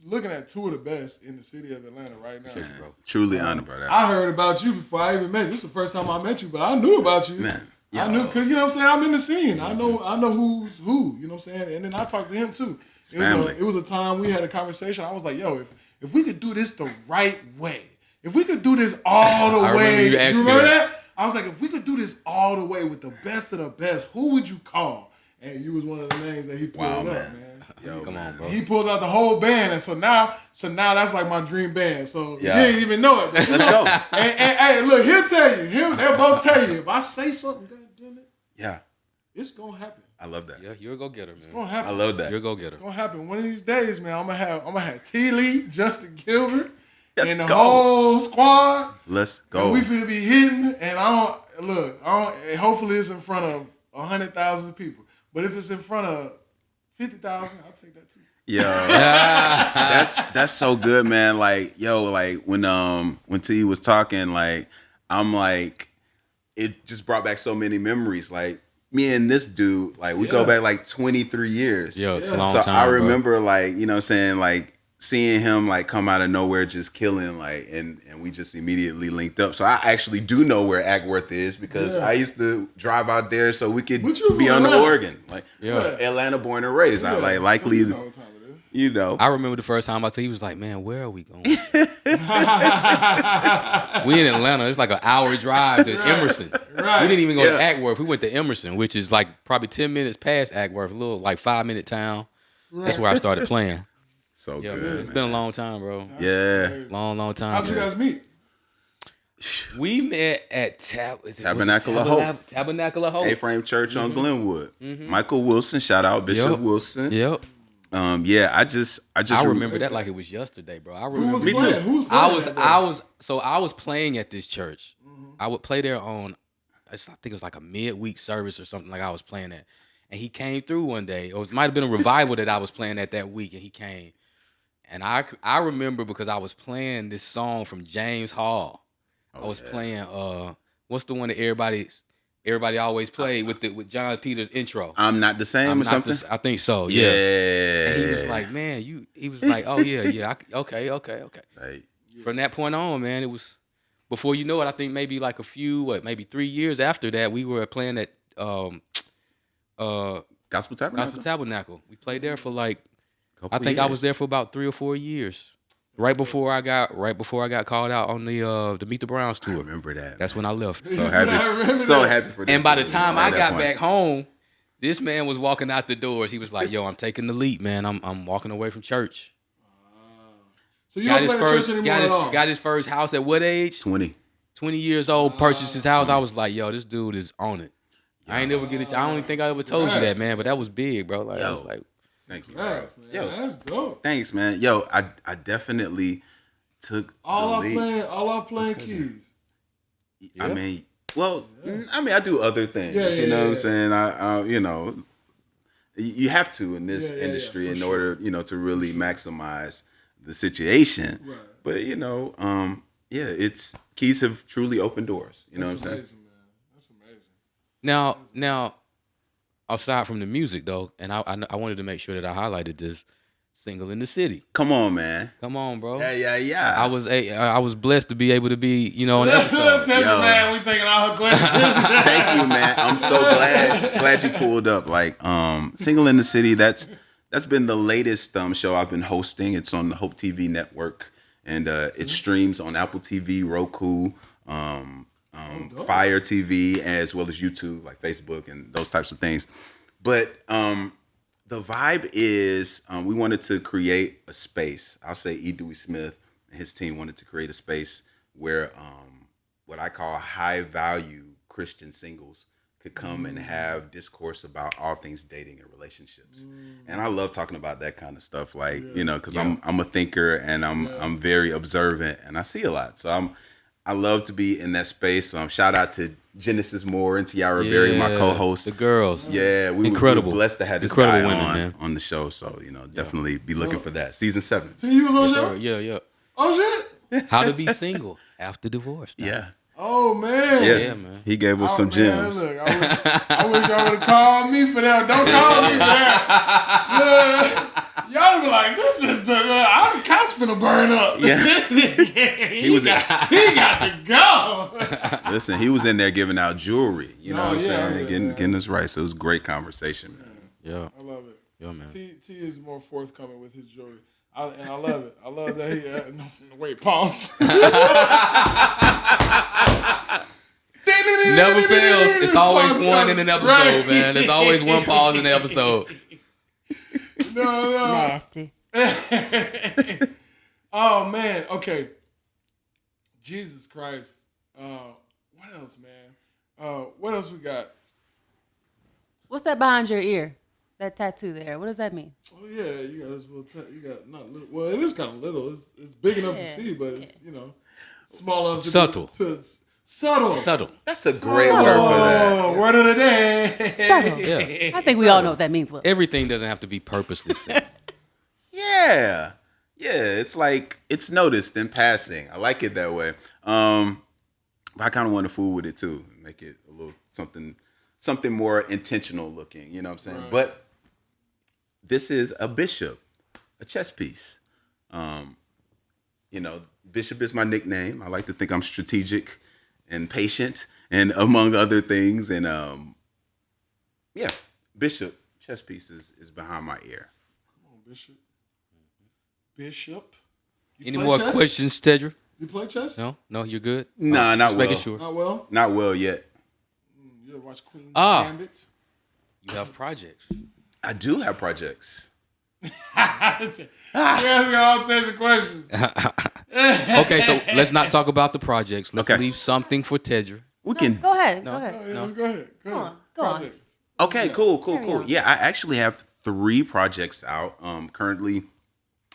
looking at two of the best in the city of Atlanta right now. Bro. Truly honored by that. I heard about you before I even met you. This is the first time I met you, but I knew about you. Man. I knew, because, you know what I'm saying, I'm in the scene. I know who's who, you know what I'm saying? And then I talked to him too. It was a time we had a conversation. I was like, yo, if we could do this the right way, if we could do this all the way, you remember that? I was like, if we could do this all the way with the best of the best, who would you call? And you was one of the names that he pulled up, man. Yo, Come on, bro. He pulled out the whole band, and so now that's like my dream band. So you didn't even know it. Let's go. And hey, look, he'll tell you. They'll both tell you. If I say something, God damn it, Yeah. it's gonna happen. I love that. Yeah, you're a go-getter, man. It's gonna happen. I love that. You're a go-getter. It's gonna happen. One of these days, man, I'm gonna have TLee, Justin Gilbert, Let's and the go. whole squad. Let's And go. we finna be hitting, and hopefully it's in front of 100,000 people. But if it's in front of 50,000, I'll take that too. Yo, that's so good, man. Like, yo, like when T was talking, like, I'm like, it just brought back so many memories. Like, me and this dude, like, we go back like 23 years. Yo, it's a long so time. I remember, like, you know what I'm saying, like, seeing him like come out of nowhere just killing, like, and we just immediately linked up. So I actually do know where Ackworth is because I used to drive out there so we could be on the Oregon. Like, Atlanta born and raised. I like likely. So you know what time it is. You know. I remember the first time he was like, "Man, where are we going?" We in Atlanta. It's like an hour drive to Emerson. Right. We didn't even go to Ackworth. We went to Emerson, which is like probably 10 minutes past Ackworth, a little like 5-minute town. Right. That's where I started playing. So yeah, good. Man. It's been a long time, bro. Yeah. Long time. How'd you guys meet? We met at Tabernacle of Hope. Tabernacle of Hope. A-Frame Church on Glenwood. Michael Wilson, shout out Bishop Wilson. Yep. Yeah, I just remember that like it was yesterday, bro. I remember. Me too. Who was playing? I was playing at this church. I would play there on, I think it was like a midweek service or something like I was playing at. And he came through one day. It might have been a revival that I was playing at that week, and he came. And I remember because I was playing this song from James Hall. I was playing what's the one that everybody always played with John Peters' intro. I'm Not the Same or something? I think so, yeah. And he was like, man, he was like, oh yeah, okay. Like, From that point on, man, it was, before you know it, I think maybe like maybe 3 years after that, we were playing at Gospel Tabernacle? We played there for like, I think I was there for about 3 or 4 years. Right before I got called out on the Meet the Browns tour. I remember that. That's when I left. So happy for this. And by the time I got back home, this man was walking out the doors. He was like, "Yo, I'm taking the leap, man. I'm walking away from church." So you don't play church anymore at all? Got his first house at what age? 20 years old. Purchased his house. I was like, "Yo, this dude is on it." I ain't never get it. I don't even think I ever told you that, man. But that was big, bro. Like, I was like, thank you, man. Yo, That's dope. Thanks, man. Yo, I definitely took all the lead. All I playing keys. I mean, I do other things. You know what I'm saying? I you know, you have to in this industry in order, you know, to really maximize the situation. Right. But you know, it's keys have truly opened doors. You know what I'm saying? Amazing, man. That's amazing. Now, aside from the music though, and I wanted to make sure that I highlighted this, Single in the City. Come on, man. Come on, bro. Yeah. I was blessed to be able to be, you know, on the episode. Tedra, man, we taking all her questions. Thank you, man. I'm so glad you pulled up. Like, Single in the City, that's been the latest show I've been hosting. It's on the Hope TV network, and it streams on Apple TV, Roku, Fire TV, as well as YouTube, like Facebook and those types of things. But the vibe is we wanted to create a space. I'll say E. Dewey Smith and his team wanted to create a space where what I call high value Christian singles could come and have discourse about all things dating and relationships. And I love talking about that kind of stuff, like, you know, because I'm a thinker and I'm very observant and I see a lot. So I love to be in that space. Shout out to Genesis Moore and Tiara Berry, my co-host. The girls. Yeah, we were blessed to have this guy on the show. So, you know, definitely be looking for that. Season 7. So you was on show? Yeah. Oh, shit. How to be single after divorce. Yeah. Oh, man. Yeah, man. He gave us some gems. Look, I wish y'all would have called me for that. Don't call me for that. Y'all be like, this is the couch finna burn up. Yeah. he got to go. Listen, he was in there giving out jewelry. You know what I'm saying? Getting us right. So it was a great conversation, man. Yeah. I love it. Yeah, man. T is more forthcoming with his jewelry. And I love it. I love that he... no, wait, pause. Never fails. It's always one in an episode, man. There's always one pause in the episode. No. Nasty. Oh, man. Okay. Jesus Christ. What else, man? What else we got? What's that behind your ear? That tattoo there. What does that mean? Oh, yeah. You got this little you got not little. Well, it is kind of little. It's big enough to see, but it's, you know, small enough to subtle. Subtle. That's a great word for that. Word of the day. Subtle. Yeah. I think we all know what that means. Well, Everything doesn't have to be purposely said. Yeah, it's like it's noticed in passing. I like it that way. But I kind of want to fool with it too, make it a little something more intentional looking. You know what I'm saying? Right. But this is a bishop, a chess piece. You know, bishop is my nickname. I like to think I'm strategic and patient, and among other things. And bishop chess piece is behind my ear. Come on, bishop. Bishop. You Any play more chess? questions, Tedra? You play chess? No, you're good. Nah, not Just well. making sure. Not well. Not well yet. You ever watch Queen Ah. Gambit? You have projects. I do have projects. Yes, I'll take your questions. Okay, so let's not talk about the projects. Let's Okay. leave something for Tedra. We can. Go ahead. No. Go ahead. Yeah, let's go ahead. Go ahead. Go on. Projects. Okay, cool. Carry on. Yeah, I actually have 3 projects out currently.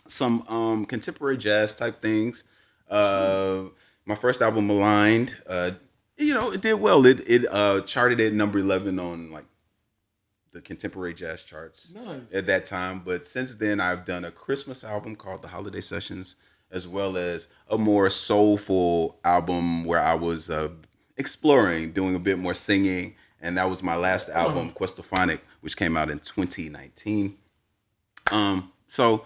Some contemporary jazz type things. My first album, Maligned, it did well. It charted at number 11 on like the contemporary jazz charts Nice. at that time. But since then, I've done a Christmas album called The Holiday Sessions, as well as a more soulful album where I was exploring, doing a bit more singing. And that was my last album, Questophonic, which came out in 2019. So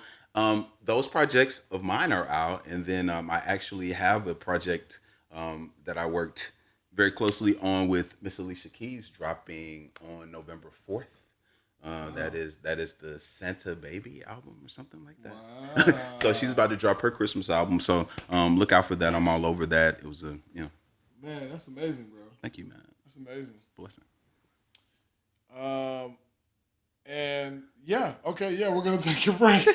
those projects of mine are out. And then I actually have a project that I worked very closely on with Miss Alicia Keys, dropping on November 4th. That is the Santa Baby album or something like that. Wow. So she's about to drop her Christmas album. So look out for that. I'm all over that. It was Man, that's amazing, bro. thank you, man. That's amazing. Blessing. And yeah, okay, yeah, we're gonna take a break.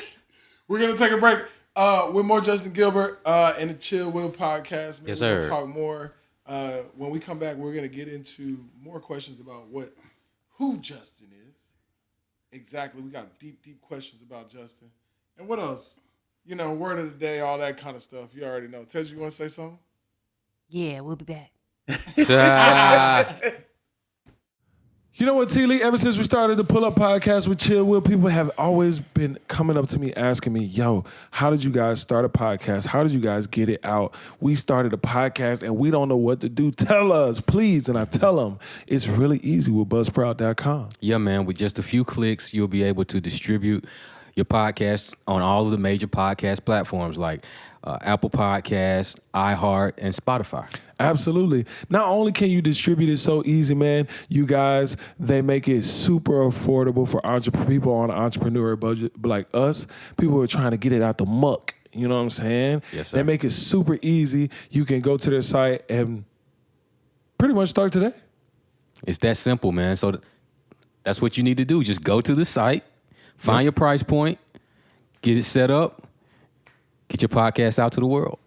We're gonna take a break. With more Justin Gilbert in the Chill Will podcast. Man, Yes, we're sir. gonna talk more. When we come back, we're gonna get into more questions about who Justin is. Exactly. We got deep questions about Justin. And what else? Word of the day, all that kind of stuff. You already know. Tej, you want to say something? Yeah, we'll be back. You know what, TLee? Ever since we started the Pull Up Podcast with Chill Will, people have always been coming up to me asking me, yo, how did you guys start a podcast? How did you guys get it out? We started a podcast and we don't know what to do. Tell us, please. And I tell them it's really easy with buzzsprout.com. Yeah, man. With just a few clicks, you'll be able to distribute your podcast on all of the major podcast platforms like Apple Podcasts, iHeart, and Spotify. Absolutely. Not only can you distribute it so easy, man, you guys, they make it super affordable for people on an entrepreneur budget like us. People who are trying to get it out the muck. You know what I'm saying? Yes, sir. They make it super easy. You can go to their site and pretty much start today. It's that simple, man. So that's what you need to do. Just go to the site, find your price point, get it set up, get your podcast out to the world.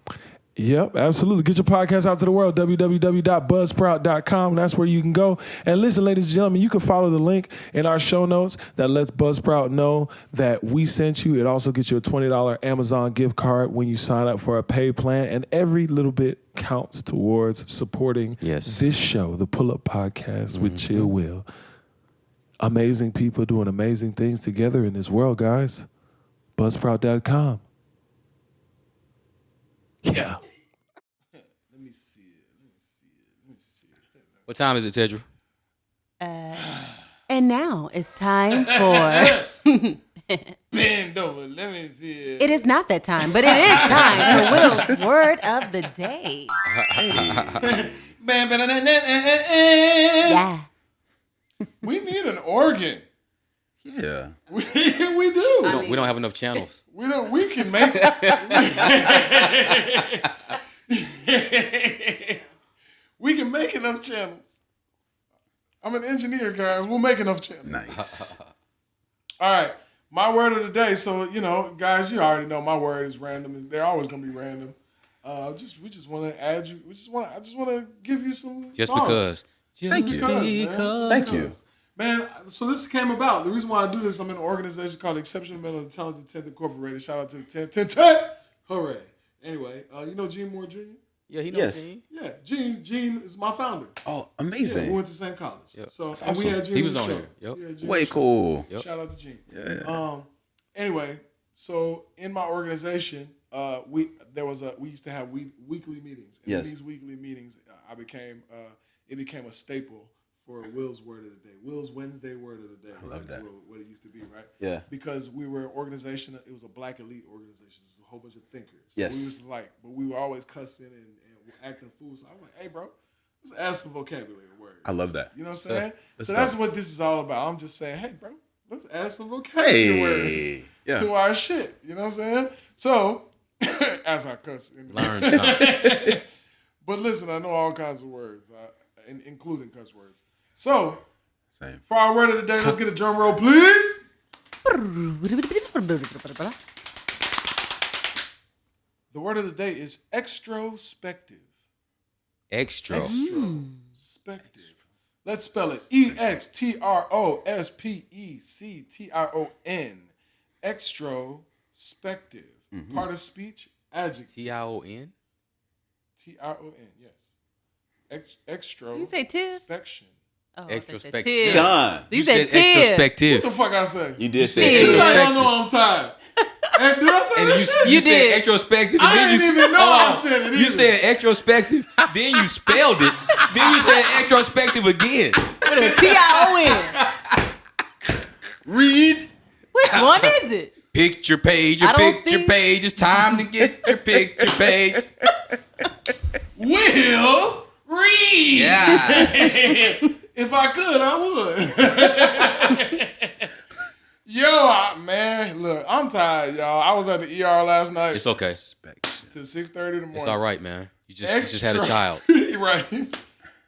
Yep, absolutely. Get your podcast out to the world, www.buzzsprout.com. That's where you can go. And listen, ladies and gentlemen, you can follow the link in our show notes that lets Buzzsprout know that we sent you. It also gets you a $20 Amazon gift card when you sign up for a paid plan. And every little bit counts towards supporting this show, the Pull Up Podcast with Chill Will. Amazing people doing amazing things together in this world, guys. Buzzsprout.com. Yeah. Let me see it. What time is it, Tedra? And now it's time for... Bend over. Let me see it. It is not that time, but it is time for Will's Word of the Day. Yeah. We need an organ. Yeah. We do. We don't have enough channels. We don't. We can make. We can make enough channels. I'm an engineer, guys. We'll make enough channels. Nice. All right. My word of the day. So, guys, you already know my word is random. They're always gonna be random. We just want to add you. I just want to give you some. Just sauce. because. Thank you. Thank you. Man, so this came about. The reason why I do this, I'm in an organization called Exceptional Mental Talented 10th Incorporated. Shout out to the 10. Hooray. Anyway, you know Gene Moore Jr.? Yeah, he knows Yes. Gene. Yeah, Gene is my founder. Oh, Yeah, amazing. we went to the same college. Yep. So That's and we awesome. had Gene He was the on show. here. Yep. Yeah, Gene Way the show. cool. Yep. Shout out to Gene. Yeah. Anyway, so in my organization, we used to have weekly meetings. And Yes. in these weekly meetings, it became a staple for Will's Word of the Day. Will's Wednesday Word of the Day. I love that. What it used to be, right? Yeah. Because we were an organization. It was a black elite organization. It was a whole bunch of thinkers. Yes. So we was but we were always cussing and acting fools. So I was like, hey, bro, let's add some vocabulary words. I love that. You know what I'm saying? That's So that's dope. what this is all about. I'm just saying, hey, bro, let's add some vocabulary words Hey. Yeah. to our shit. You know what I'm saying? So, as I cuss. Learn something. But listen, I know all kinds of words, including cuss words. So, Same. for our word of the day, let's get a drum roll, please. The word of the day is extrospective. Extrospective. Let's spell it. EXTROSPECTION. Extrospective. Part of speech, adjective. TION? TION, yes. Extro. You say tiv? Inspection. Oh, Extrospective. Sean, You said tiv. extrospective. What the fuck I say? you did Tiv. say You extrospective. don't know I'm tired. And did I say And that you, shit? you said did. extrospective. And I then didn't you, even know I said it You either. said extrospective. Then you spelled it. Then you said extrospective again. With a T-I-O-N. Read. Which one is it? Picture page. I A don't picture think- page. It's time to get your picture page. Will read. Yeah. If I could, I would. Man, look, I'm tired, y'all. I was at the ER last night It's okay. till 6:30 in the morning. It's all right, man. You just had a child. Right.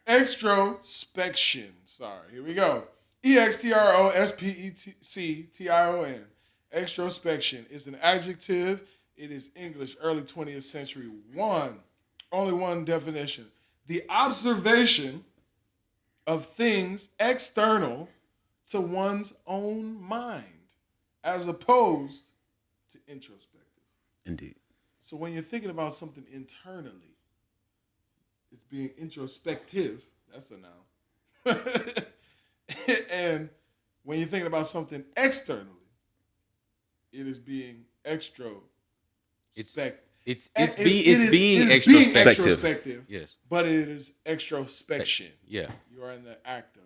Extrospection. Sorry. Here we go. EXTROSPECTION. Extrospection is an adjective. It is English, early 20th century. Only one definition. The observation of things external to one's own mind, as opposed to introspective. Indeed. So when you're thinking about something internally, it's being introspective. That's a noun. And when you're thinking about something externally, it is being extrospective. It's being extrospective. Yes. But it is extrospection. Yeah. You are in the act of,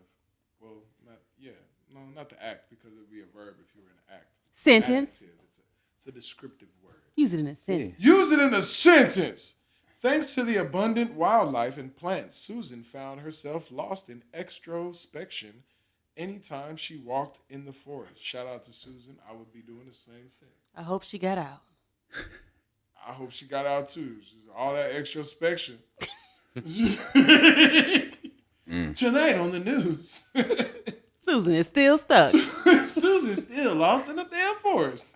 not the act, because it would be a verb if you were in the act. Sentence. Adjective. It's a descriptive word. Use it in a sentence. Use it in a sentence. Thanks to the abundant wildlife and plants, Susan found herself lost in extrospection anytime she walked in the forest. Shout out to Susan. I would be doing the same thing. I hope she got out. I hope she got out too. All that extrospection. Tonight on the news, Susan is still stuck. Susan's still lost in the damn forest.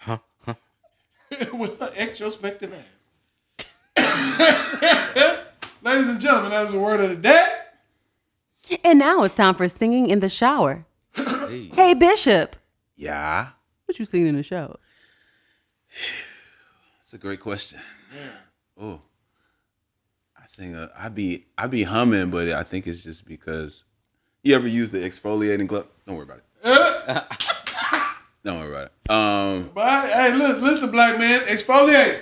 With her extrospective ass. Ladies and gentlemen, that is the word of the day. And now it's time for singing in the shower. Hey, Bishop. Yeah. What you singing in the shower? That's a great question. Oh. I be humming, but I think it's just because you ever use the exfoliating glove? Don't worry about it. Don't worry about it. But hey, listen, black man, exfoliate.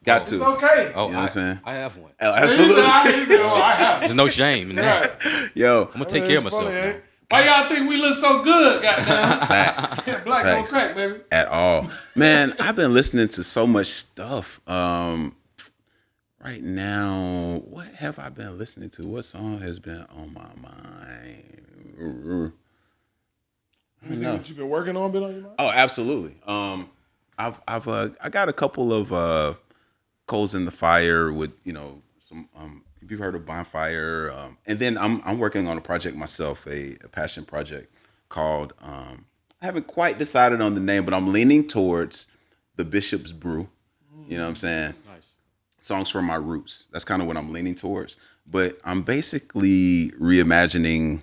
Got It's to. okay. Oh, You know what I'm saying? I have one. Oh, absolutely. He said, I have. There's no shame in that. Yo. I'm gonna take care of myself. Exfoliate. Now. Why y'all think we look so good, goddamn? Facts. Black don't Facts. crack, baby. At all. Man, I've been listening to so much stuff. Right now, what have I been listening to? What song has been on my mind? Anything that you've been working on been on your mind? Oh, absolutely. I got a couple of coals in the fire with some. If you've heard of Bonfire, and then I'm working on a project myself, a passion project called. I haven't quite decided on the name, but I'm leaning towards the Bishop's Brew. You know what I'm saying? Nice. Songs from my roots. That's kind of what I'm leaning towards. But I'm basically reimagining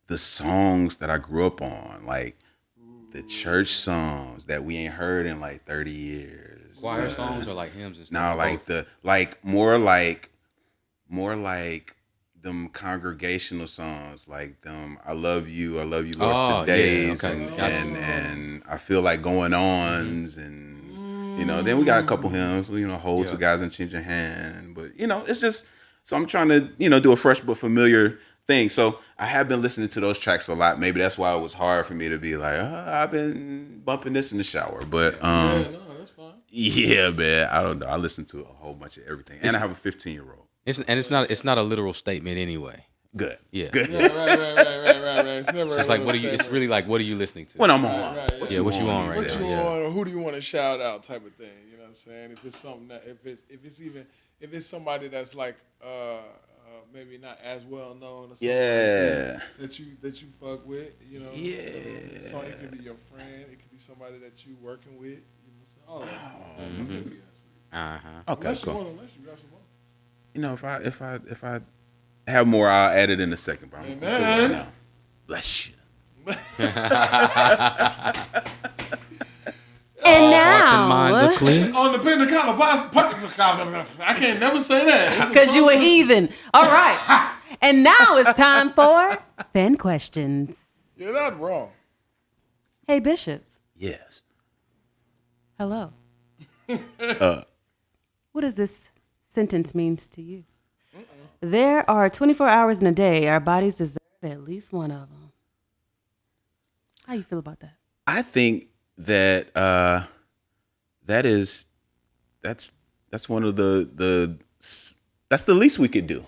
the songs that I grew up on, like the church songs that we ain't heard in like 30 years. Choir songs are like hymns and stuff. Now, like more like them congregational songs, like them "I Love You, Lord's Oh, Days," yeah, okay. and I feel like going ons, and then we got a couple hymns, hold two guys and change your hand, but it's just so I'm trying to do a fresh but familiar thing. So I have been listening to those tracks a lot. Maybe that's why it was hard for me to be like, I've been bumping this in the shower, but No, that's fine. yeah, man, I don't know. I listen to a whole bunch of everything, and I have a 15-year-old. It's not a literal statement anyway. Good. Yeah. Good. Yeah, right. It's never. It's just like what are you? It's really like what are you listening to? When I'm on. Right, Yeah, what you on right What now? you Yeah. want, or who do you want to shout out, type of thing. You know what I'm saying? If it's something that, if it's somebody that's like, maybe not as well known, or something Yeah. like that you fuck with, you know. Yeah. So it could be your friend, it could be somebody that you working with, you know, all that stuff. Okay, Unless cool. unless you got some more. You know, if I have more, I'll add it in a second, bro. I'm cool right now. Bless you. And Hearts and minds now, are clear. On the Pentecostal I can't never say that. because you a heathen. All right. And now it's time for fan questions. You're not wrong. Hey, Bishop. Yes. Hello. What does this sentence means to you? There are 24 hours in a day. Our bodies deserve at least one of them. How you feel about that? I think that that's one of that's the least we could do.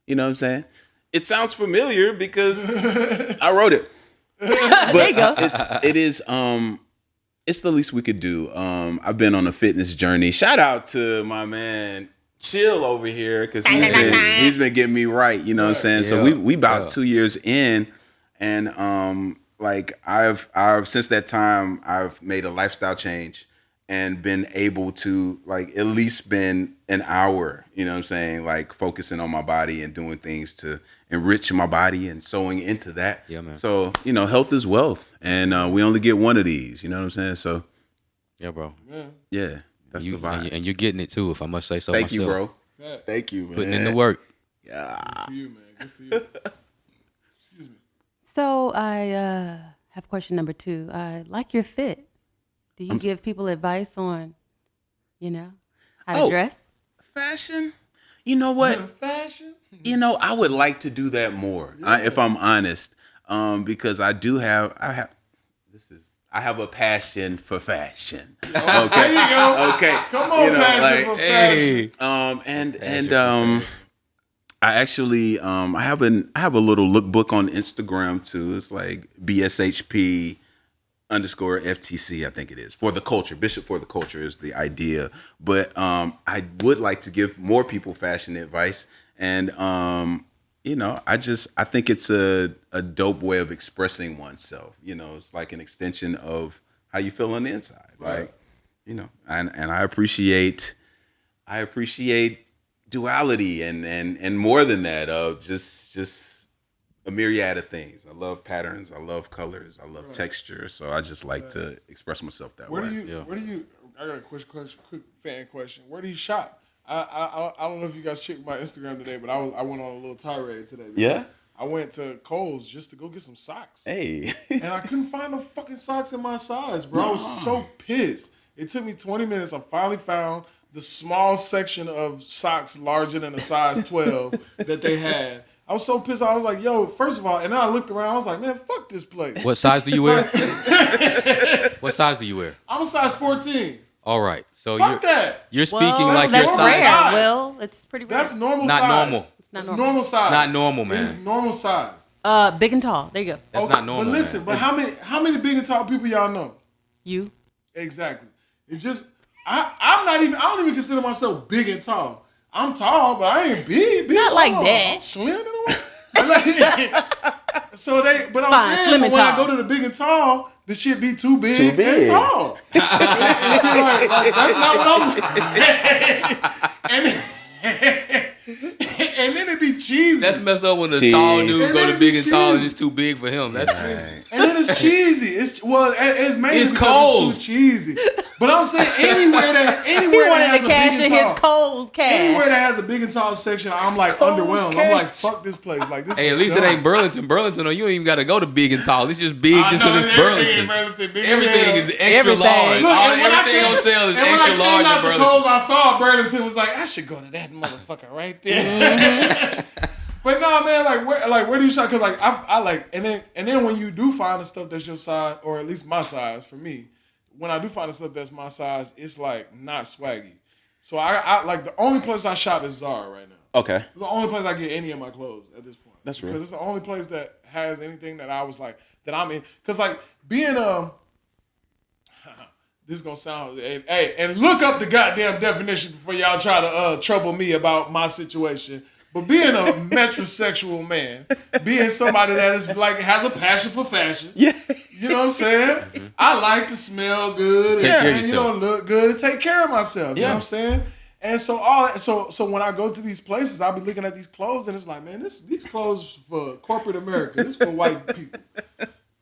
You know what I'm saying? It sounds familiar because I wrote it. But There you go. It's the least we could do. I've been on a fitness journey. Shout out to my man Chill over here because he's been getting me right. You know what I'm saying? So we about 2 years in, and like I've since that time I've made a lifestyle change and been able to like at least spend an hour, you know what I'm saying, like focusing on my body and doing things to enrich my body and sewing into that. Yeah, man. So, you know, health is wealth, and we only get one of these, you know what I'm saying? So, Yeah, bro. yeah, that's the vibe. And you're getting it too, if I must say so Thank myself. you, bro. Yeah. Thank you, man. Putting in the work. Yeah. Good for you, man. Good for you. Excuse me. So I have question number 2. I like your fit. Do you give people advice on, how to dress? Fashion? You know what? Fashion? You know, I would like to do that more, if I'm honest, because I have a passion for fashion. Okay, There you go. okay. Come on, passion for fashion. I actually I have a little lookbook on Instagram too. It's like BSHP _FTC, I think it is, for the culture. Bishop for the culture is the idea. But I would like to give more people fashion advice. And I think it's a dope way of expressing oneself. You know, it's like an extension of how you feel on the inside. Like, and I appreciate duality and more than that, of just a myriad of things. I love patterns, I love colors, I love texture. So I just like to express myself that way. Where do you? I got a quick fan question. Where do you shop? I don't know if you guys checked my Instagram today, but I went on a little tirade today. Yeah? I went to Kohl's just to go get some socks. Hey. And I couldn't find no fucking socks in my size, bro. I was so pissed. It took me 20 minutes. I finally found the small section of socks larger than a size 12 that they had. I was so pissed. I was like, yo, first of all, and then I looked around. I was like, man, fuck this place. What size do you wear? What size do you wear? I'm a size 14. All right. So Fuck that. you're speaking Well, like that's your normal size. size. Well, it's pretty rare. That's normal Not size. normal. It's not It's normal. normal size. It's not normal, It man. is normal size. Big and tall. There you go. That's not normal. But listen, man. but how many big and tall people y'all know? You. Exactly. It's just I don't even consider myself big and tall. I'm tall, but I ain't big. Not like tall. that. I'm slim in a way. So but I'm Fine, saying slim but and when I tall. go to the big and tall, the shit be too big, Too big. and tall. It be like, that's not what I'm and then it be cheesy. That's messed up when the Jeez. tall dude And go then to it big be and tall and cheesy. it's too big for him. That's And then it's cheesy. It's mainly It's because Kohl's. it's too cheesy. But I'm saying anywhere that He has wanted a to cash big in and his tall, Kohl's cash. anywhere that has a big and tall section, I'm like underwhelmed. I'm like, fuck this place. Like this. Hey, is at least dumb. it ain't Burlington. Burlington, or you don't even got to go to big and tall. It's just big just because it's Burlington. Everything is extra Everything. large. Look, and when I Everything came- on sale is and when extra I came large out in the Burlington. Kohl's, I saw Burlington was like, I should go to that motherfucker right there. But no, man, where do you shop? Cause like I like, and then when you do find the stuff that's your size, or at least my size for me, when I do find the stuff that's my size, it's like not swaggy. So I like the only place I shop is Zara right now. Okay. It's the only place I get any of my clothes at this point. That's real. Because it's the only place that has anything that I was like, that I'm in. Because like being this is gonna sound, hey, and look up the goddamn definition before y'all try to trouble me about my situation. But being a metrosexual man, being somebody that is like has a passion for fashion, Yeah. you know what I'm saying? I like to smell good Take care of and yourself. look good and take care of myself. You know Yeah. what I'm saying? And so so when I go to these places, I'll be looking at these clothes and it's like, man, these clothes for corporate America. This for white people.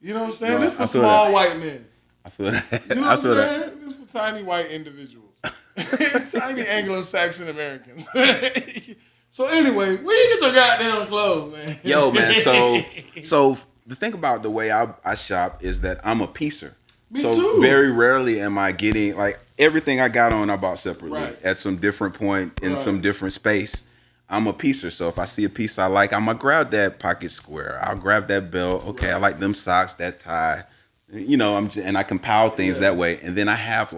You know what I'm saying? No, This for I feel small that. white men. I feel that. You know I what I'm feel that. saying? This for tiny white individuals. Tiny Anglo-Saxon Americans. So anyway, where you get your goddamn clothes, man? Yo, man. So the thing about the way I shop is that I'm a piecer. Me so too. very rarely am I getting like everything I got on I bought separately Right. at some different point in Right. some different space. I'm a piecer. So if I see a piece I like, I'm gonna grab that pocket square. I'll grab that belt. Okay, I like them socks, that tie. You know, and I compile things that way. And then I have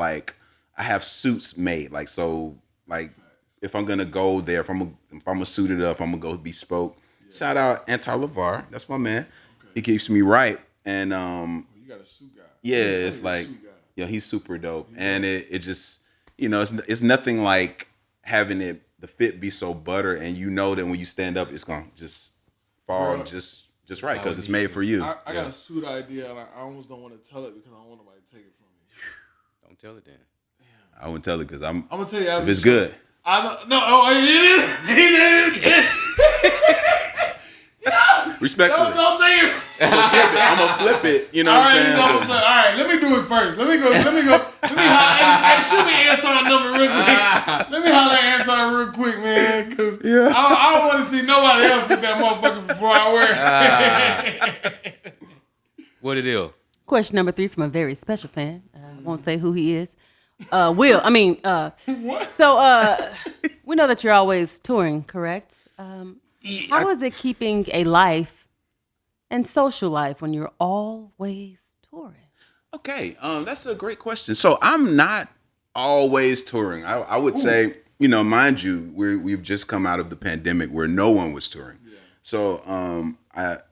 suits made. Like if I'm gonna go there, if I'm gonna suit it up, I'm gonna go bespoke. Shout out Antar LeVar. That's my man. Okay. He keeps me right. And You got a suit guy. yeah, it's You're a like, suit guy. yeah, he's super dope. And it just, you know, it's nothing like having the fit be so butter and you know that when you stand up, it's going to just fall Bruh. just right because it's made for you. I got a suit idea and I almost don't want to tell it because I don't want nobody to take it from me. Don't tell it then. I wouldn't tell it because I'm going to tell you if after it's the show. good. I don't, no, oh, it is. Respectfully. Don't take it. I'm going to flip it. You know All what right, I'm saying? all right, let me do it first. Let me holler. Hey, shoot me Anton number real quick. Let me holler at Anton real quick, man, because I don't want to see nobody else with that motherfucker before I wear it. What it is? Question number 3 from a very special fan. I won't say who he is. Will. I mean, What? so we know that you're always touring, correct? How is it keeping a life and social life when you're always touring? Okay, that's a great question. So I'm not always touring. I would say, you know, mind you, we've just come out of the pandemic where no one was touring. Yeah. So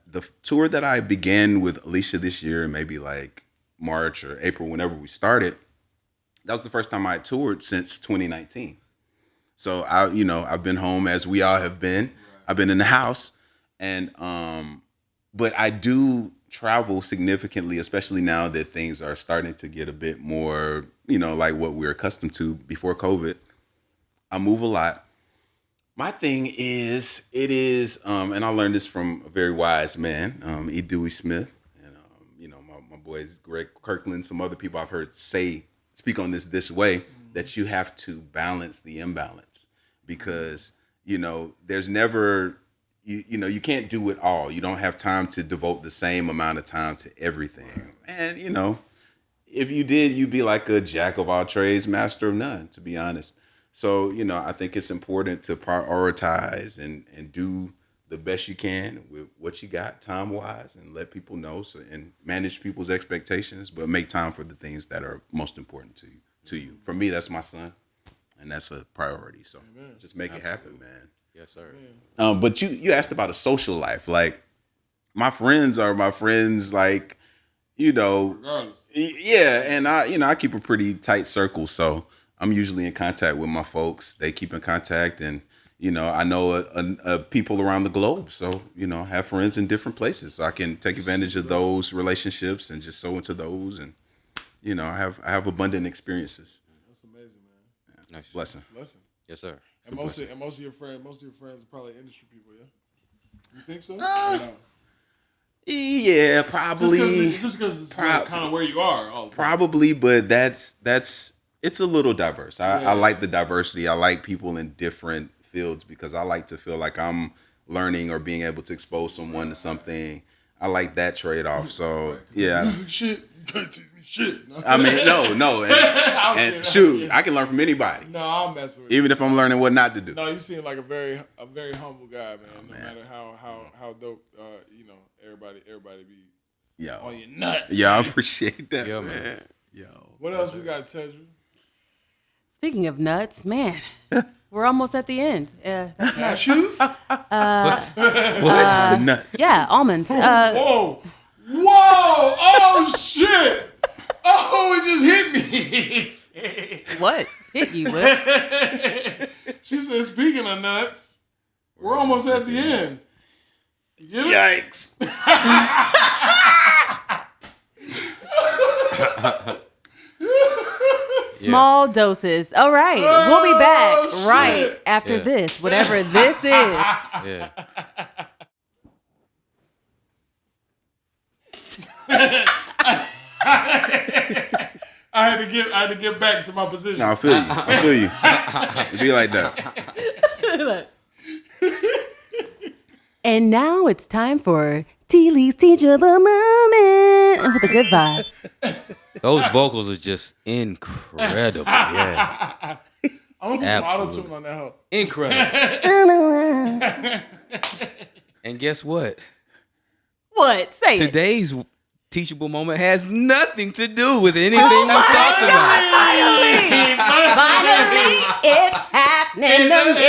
the tour that I began with Alicia this year, maybe like March or April, whenever we started, that was the first time I had toured since 2019. So I've been home as we all have been. Right. I've been in the house, and but I do travel significantly, especially now that things are starting to get a bit more, you know, like what we're accustomed to before COVID. I move a lot. My thing is, and I learned this from a very wise man, E. Dewey Smith, and you know, my boys Greg Kirkland, some other people I've heard speak on this way, that you have to balance the imbalance, because you know there's never. You know, you can't do it all. You don't have time to devote the same amount of time to everything. And, you know, if you did, you'd be like a jack of all trades, master of none, to be honest. So, you know, I think it's important to prioritize and do the best you can with what you got time-wise, and let people know, and manage people's expectations, but make time for the things that are most important to you. For me, that's my son, and that's a priority. So just make it happen, man. Yes, sir. But you asked about a social life. Like, my friends are my friends, like, you know, Regardless. yeah. And I keep a pretty tight circle. So I'm usually in contact with my folks. They keep in contact, and, you know, I know people around the globe. So, you know, I have friends in different places. So I can take advantage of those relationships and just sow into those. And, you know, I have abundant experiences. That's amazing, man. Yeah, Nice. blessing. Blessing. Yes, sir. And most of your friends are probably industry people, yeah? You think so? Or no? Yeah, probably. Just because it's kind of where you are. All the time. Probably, but that's it's a little diverse. I like the diversity. I like people in different fields because I like to feel like I'm learning or being able to expose someone to something. I like that trade-off. So yeah. Music shit, you can't teach me shit. No. I mean, no, and shoot, I can learn from anybody, No, I'm messing with you. even if I'm learning what not to do. No, you seem like a very humble guy, man. No matter how dope, you know, everybody be Yo, on your nuts. yeah, I appreciate that, Yeah, man. man. Yo, What else we got, Tedra? Speaking of nuts, man, We're almost at the end. Yeah. Cashews? What? Nuts. Yeah, almonds. Whoa. Whoa. Oh, shit. Oh, it just hit me. What? Hit you, what? She said, speaking of nuts, we're almost at the end. You get it? Yikes. Small doses. All right. We'll be back Oh, right shit. after this, whatever this is. Yeah. I had to get back to my position. No, I feel you. It be like that. And now it's time for TLee's Teachable Moment with the good vibes. Those vocals are just incredible. Yeah. I'm gonna put some Absolutely. auto-tune on that hoe. Incredible. And guess what? What? Say it. Today's teachable moment has nothing to do with anything we talked about. Finally, it's happening to me.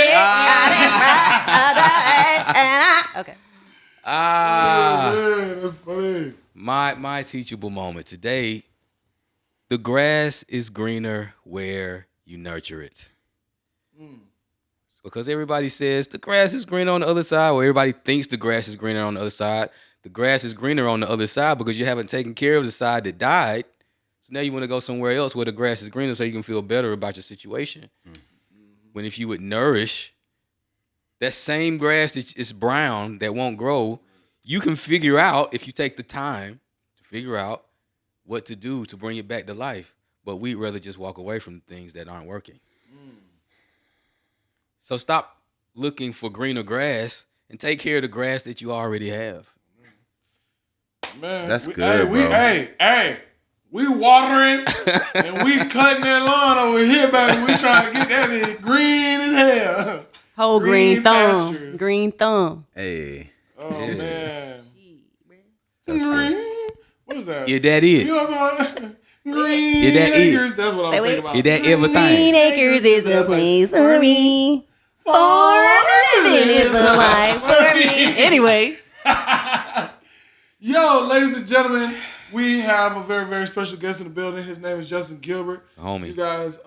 Okay. Man, that's funny. My teachable moment today. The grass is greener where you nurture it. Because everybody says the grass is greener on the other side, or everybody thinks the grass is greener on the other side. The grass is greener on the other side because you haven't taken care of the side that died. So now you want to go somewhere else where the grass is greener so you can feel better about your situation. When if you would nourish that same grass that is brown that won't grow, you can figure out, if you take the time to figure out what to do to bring it back to life. But we'd rather just walk away from things that aren't working. So stop looking for greener grass and take care of the grass that you already have. Man, That's we, good, hey, bro. Hey, we watering and we cutting that lawn over here, baby. We trying to get that in green as hell. Whole green thumb. pastures. Green thumb. Hey. Oh man, That's good. green. What is that? Yeah, that is. You know what I'm talking about? Green Yeah, that is. acres. That's what I was thinking about. Yeah, that everything. Green acres is a place for me. For living is a life for me. Anyway. Yo, ladies and gentlemen, we have a very, very special guest in the building. His name is Justin Gilbert. Homie. You guys,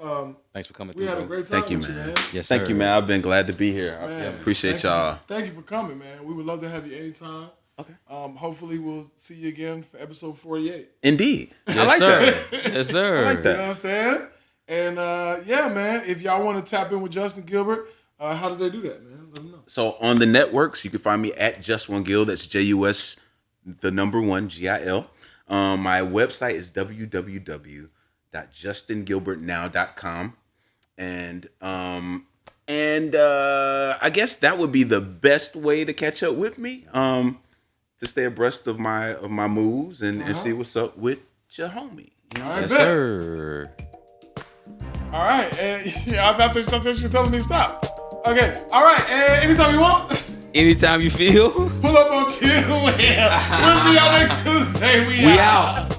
Thanks for coming we through, had a bro. great time Thank you, with you, man. man. Yes, Thank sir. you, man. I've been glad to be here. I Man, appreciate thank y'all. you. Thank you for coming, man. We would love to have you anytime. Okay. Hopefully, we'll see you again for episode 48. Indeed. Yes, I like sir. that. Yes, sir. I like You that. know what I'm saying? And yeah, man, if y'all want to tap in with Justin Gilbert, how do they do that, man? Let them know. So on the networks, you can find me at Just1Gil. That's JUS, the number 1, GIL. My website is www.justingilbertnow.com. And I guess that would be the best way to catch up with me. To stay abreast of my moves and see what's up with your homie. You know? All right, Yes, bet. sir. All right. And, yeah, I thought there's something she was telling me to stop. Okay. All right. And anytime you want, Anytime you feel, pull up on Chill. We'll see y'all next Tuesday. we out.